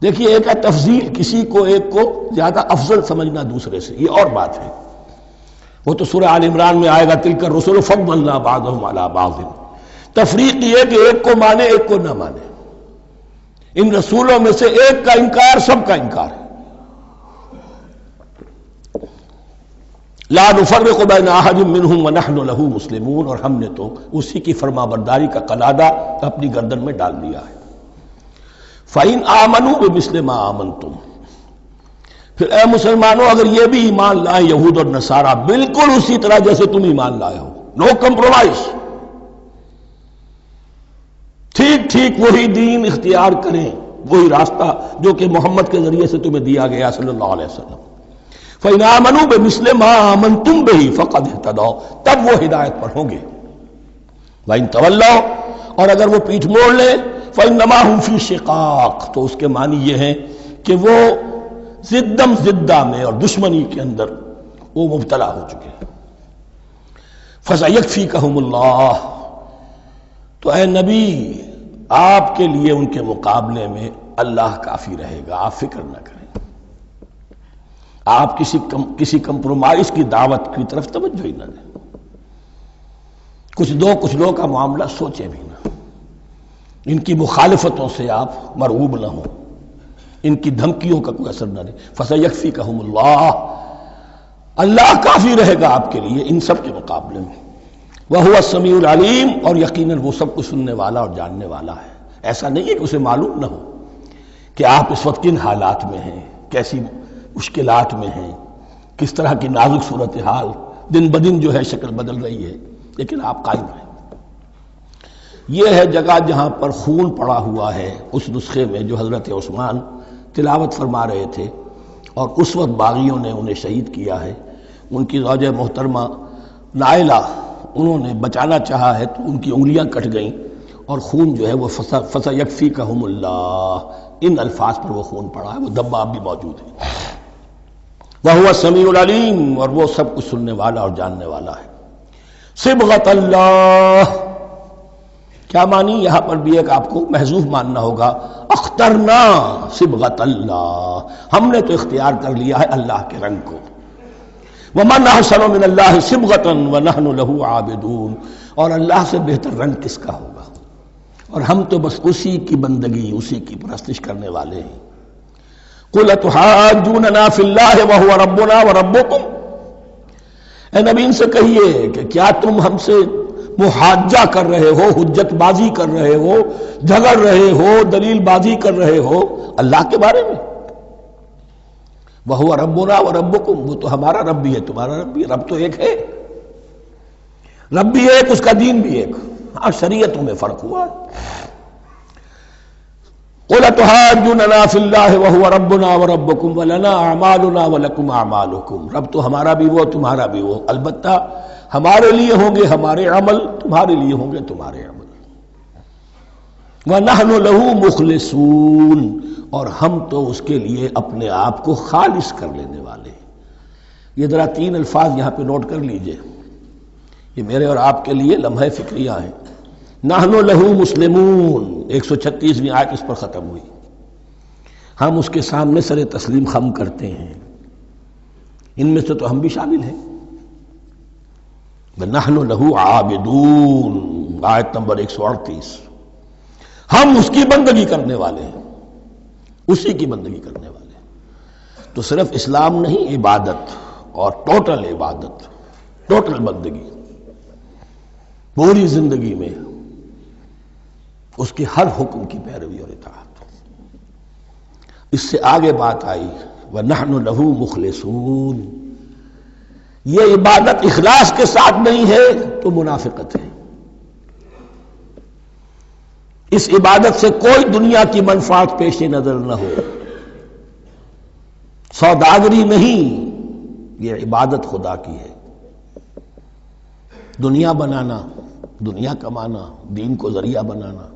دیکھیے ایک ہے تفضیل، کسی کو ایک کو زیادہ افضل سمجھنا دوسرے سے، یہ اور بات ہے، وہ تو سورہ آل عمران میں آئے گا تلک الرسل فضلنا بعضهم علی بعض۔ تفریق یہ کہ ایک کو مانے ایک کو نہ مانے، ان رسولوں میں سے ایک کا انکار سب کا انکار ہے۔ لا نفرق بین احد منہم ونحن له مسلمون، اور ہم نے تو اسی کی فرما برداری کا قلادہ اپنی گردن میں ڈال دیا ہے۔ فَإِنْ آمَنُوا بِمِثْلِ مَا آمَنْتُمْ، پھر اے مسلمانوں اگر یہ بھی ایمان لائیں یہود اور نصارہ بالکل اسی طرح جیسے تم ایمان لائے ہو، نو کمپرومائز، ٹھیک ٹھیک وہی دین اختیار کریں، وہی راستہ جو کہ محمد کے ذریعے سے تمہیں دیا گیا صلی اللہ علیہ وسلم، فَإِنْ آمَنُوا بِمِثْلِ مَا آمَنْتُمْ بِهِ فَقَدْ اهْتَدَوْا، تب وہ ہدایت پر ہوں گے۔ وَإِنْ تَوَلَّوْا، اور اگر وہ پیٹھ موڑ لیں، فَإِنَّمَا هُمْ فِي شِقَاقٍ، تو اس کے معنی یہ ہیں کہ وہ زدم زدہ میں اور دشمنی کے اندر وہ مبتلا ہو چکے ہیں۔ فَسَيَكْفِيكَهُمُ اللَّهُ، تو اے نبی آپ کے لیے ان کے مقابلے میں اللہ کافی رہے گا، آپ فکر نہ کریں، آپ کسی کمپرومائز کی دعوت کی طرف توجہ ہی نہ دیں، کچھ دو کا معاملہ سوچیں بھی نہ، ان کی مخالفتوں سے آپ مرعوب نہ ہوں، ان کی دھمکیوں کا کوئی اثر نہ دے۔ فَسَيَكْفِيكَهُمُ اللَّهُ، اللہ کافی رہے گا آپ کے لیے ان سب کے مقابلے میں۔ وَهُوَ السَّمِيعُ الْعَلِيمُ، اور یقیناً وہ سب کچھ سننے والا اور جاننے والا ہے۔ ایسا نہیں ہے کہ اسے معلوم نہ ہو کہ آپ اس وقت کن حالات میں ہیں، کیسی مشکلات میں ہیں، کس طرح کی نازک صورتحال دن بدن جو ہے شکل بدل رہی ہے، لیکن آپ قائم رہیں۔ یہ ہے جگہ جہاں پر خون پڑا ہوا ہے، اس نسخے میں جو حضرت عثمان تلاوت فرما رہے تھے، اور اس وقت باغیوں نے انہیں شہید کیا ہے۔ ان کی زوجہ محترمہ نائلہ، انہوں نے بچانا چاہا ہے تو ان کی انگلیاں کٹ گئیں، اور خون جو ہے وہ فَسَيَكْفِيكَهُمُ اللَّهُ، ان الفاظ پر وہ خون پڑا ہے، وہ دبا اب بھی موجود ہے۔ وَهُوَ السَّمِيعُ الْعَلِيمُ، اور وہ سب کچھ سننے والا اور جاننے والا ہے۔ صبغۃ اللہ، کیا معنی؟ یہاں پر بھی ایک آپ کو محذوف ماننا ہوگا، اخترنا صبغۃ اللہ، ہم نے تو اختیار کر لیا ہے اللہ کے رنگ کو۔ وَمَنْ أَحْسَنُ مِنَ اللَّهِ صِبْغَةً وَنَحْنُ لَهُ عَابِدُونَ، اور اللہ سے بہتر رنگ کس کا ہوگا، اور ہم تو بس اسی کی بندگی، اسی کی پرستش کرنے والے ہیں۔ قُلْ أَتُحَاجُّونَنَا فِي اللَّهِ وَهُوَ رَبُّنَا وَرَبُّكُمْ، اے نبی ان سے کہیے کہ کیا تم ہم سے محاجہ کر رہے ہو، حجت بازی کر رہے ہو، جھگڑ رہے ہو، دلیل بازی کر رہے ہو اللہ کے بارے میں؟ وَهُوَ رَبُّنَا وَرَبُّكُمْ، وہ تو ہمارا رب بھی ہے تمہارا رب بھی ہے، رب تو ایک ہے، رب بھی ایک، اس کا دین بھی ایک، ہاں شریعتوں میں فرق ہوا ہے۔ قُلْ أَتُحَاجُّونَنَا فِي اللَّهِ وَهُوَ رَبُّنَا وَرَبُّكُمْ وَلَنَا أَعْمَالُنَا وَلَكُمْ أَعْمَالُكُمْ، رب تو ہمارا بھی وہ تمہارا بھی وہ، البتہ ہمارے لیے ہوں گے ہمارے عمل، تمہارے لیے ہوں گے تمہارے عمل۔ وَنَحْنُ لَهُ مُخْلِصُونَ، اور ہم تو اس کے لیے اپنے آپ کو خالص کر لینے والے ہیں۔ یہ ذرا 3 الفاظ یہاں پہ نوٹ کر لیجئے، یہ میرے اور آپ کے لیے لمحہ فکریہ ہیں۔ نحن لہو مسلمون، 136ویں آیت اس پر ختم ہوئی، ہم اس کے سامنے سر تسلیم خم کرتے ہیں، ان میں سے تو ہم بھی شامل ہیں۔ نحن لہو عابدون، آیت نمبر 138۔ ہم اس کی بندگی کرنے والے ہیں، اسی کی بندگی کرنے والے ہیں۔ تو صرف اسلام نہیں، عبادت اور ٹوٹل عبادت، ٹوٹل بندگی، پوری زندگی میں اس کے ہر حکم کی پیروی اور اطاعت۔ اس سے آگے بات آئی وَنَحْنُ لَهُ مُخْلِصُونَ، یہ عبادت اخلاص کے ساتھ نہیں ہے تو منافقت ہے۔ اس عبادت سے کوئی دنیا کی منفعت پیش نظر نہ ہو، سوداگری نہیں، یہ عبادت خدا کی ہے۔ دنیا بنانا، دنیا کمانا، دین کو ذریعہ بنانا،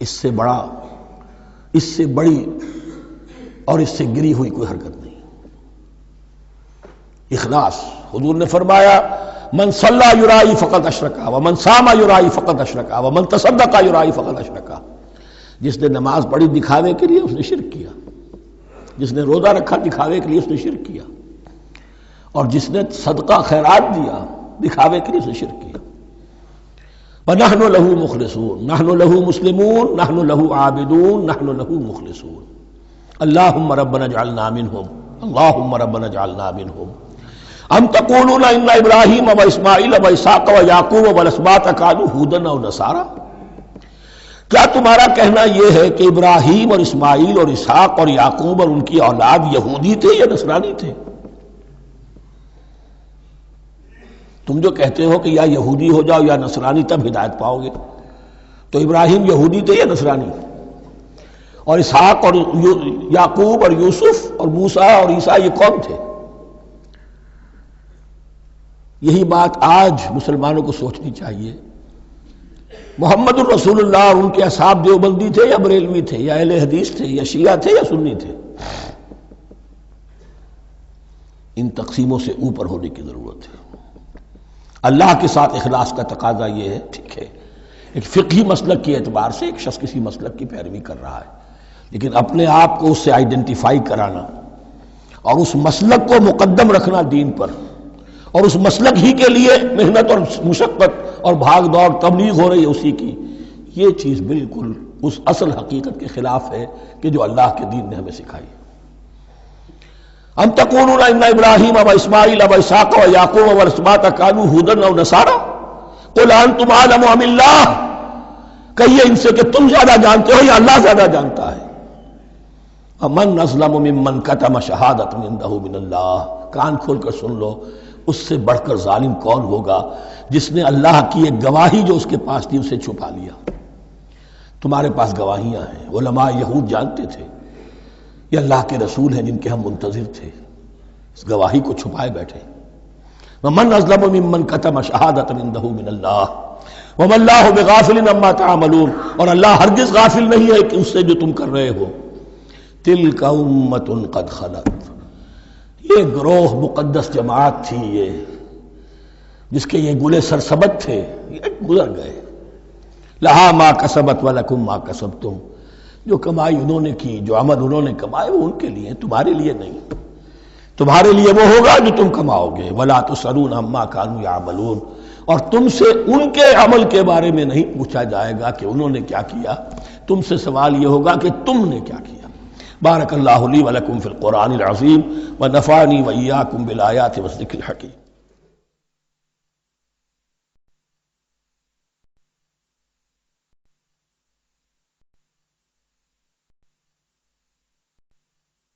اس سے بڑی اور اس سے گری ہوئی کوئی حرکت نہیں۔ اخلاص، حضور نے فرمایا من صلی یرائی فقط اشرکا ومن صام یرائی فقط اشرکا ومن تصدق یرائی فقط اشرکا، جس نے نماز پڑھی دکھاوے کے لیے اس نے شرک کیا، جس نے روزہ رکھا دکھاوے کے لیے اس نے شرک کیا، اور جس نے صدقہ خیرات دیا دکھاوے کے لیے اس نے شرک کیا۔ وَنَحْنُ لَهُ مُخْلِصُونَ، نَحْنُ لَهُ مُسْلِمُونَ، نَحْنُ لَهُ عَابِدُونَ، نَحْنُ لَهُ مُخْلِصُونَ۔ اللهم ربنا اجعلنا منهم، اللهم ربنا اجعلنا منهم۔ ام تقولون ان ابراہیم واسماعیل واسحاق ویعقوب والاسباط كانوا هودا او نصارا، کیا تمہارا کہنا یہ ہے کہ ابراہیم اور اسماعیل اور اسحاق اور یعقوب اور ان کی اولاد یہودی تھے یا نصرانی تھے؟ تم جو کہتے ہو کہ یا یہودی ہو جاؤ یا نصرانی تب ہدایت پاؤ گے، تو ابراہیم یہودی تھے یا نصرانی؟ اور اسحاق اور یعقوب اور یوسف اور موسیٰ اور عیسیٰ یہ کون تھے؟ یہی بات آج مسلمانوں کو سوچنی چاہیے۔ محمد الرسول اللہ اور ان کے اصحاب دیوبندی تھے یا بریلوی تھے یا اہل حدیث تھے یا شیعہ تھے یا سنی تھے؟ ان تقسیموں سے اوپر ہونے کی ضرورت ہے۔ اللہ کے ساتھ اخلاص کا تقاضا یہ ہے، ٹھیک ہے ایک فقہی مسلک کے اعتبار سے ایک شخص کسی مسلک کی پیروی کر رہا ہے، لیکن اپنے آپ کو اس سے آئیڈینٹیفائی کرانا اور اس مسلک کو مقدم رکھنا دین پر، اور اس مسلک ہی کے لیے محنت اور مشقت اور بھاگ دوڑ تبلیغ ہو رہی ہے اسی کی، یہ چیز بالکل اس اصل حقیقت کے خلاف ہے کہ جو اللہ کے دین نے ہمیں سکھائی۔ ام تقولون ان ابراہیم و اسماعیل و اسحاق و یعقوب والاسباط كانوا هودا او نصارا قل انتم اعلم ام اللہ، کہیے ان سے کہ تم زیادہ جانتے ہو یا اللہ زیادہ جانتا ہے۔ ومن اظلم ممن كتم شہادۃ عنده من اللہ، کان کھول کر سن لو، اس سے بڑھ کر ظالم کون ہوگا جس نے اللہ کی ایک گواہی جو اس کے پاس تھی اسے چھپا لیا۔ تمہارے پاس گواہیاں ہیں، علماء یہود جانتے تھے یہ اللہ کے رسول ہیں جن کے ہم منتظر تھے، اس گواہی کو چھپائے بیٹھے۔ ومن اظلم ممن كتم شہادۃ عنده من اللہ وما اللہ بغافل عما تعملون، اور اللہ ہرگز غافل نہیں ہے کہ اس سے جو تم کر رہے ہو۔ تلک امۃ قد خلت، یہ گروہ مقدس جماعت تھی یہ جس کے یہ گلے سرسبد تھے، یہ گزر گئے۔ لہا ما کسبت ولکم ما کسبتم، جو کمائی انہوں نے کی، جو عمل انہوں نے کمائے وہ ان کے لیے، تمہارے لیے نہیں۔ تمہارے لیے وہ ہوگا جو تم کماؤ گے۔ ولا تسألون عما كانوا يعملون، اور تم سے ان کے عمل کے بارے میں نہیں پوچھا جائے گا کہ انہوں نے کیا کیا، تم سے سوال یہ ہوگا کہ تم نے کیا کیا۔ بارک اللہ لی ولکم فی القرآن العظیم ونفعنی وإیاکم بالآیات والذکر الحکیم۔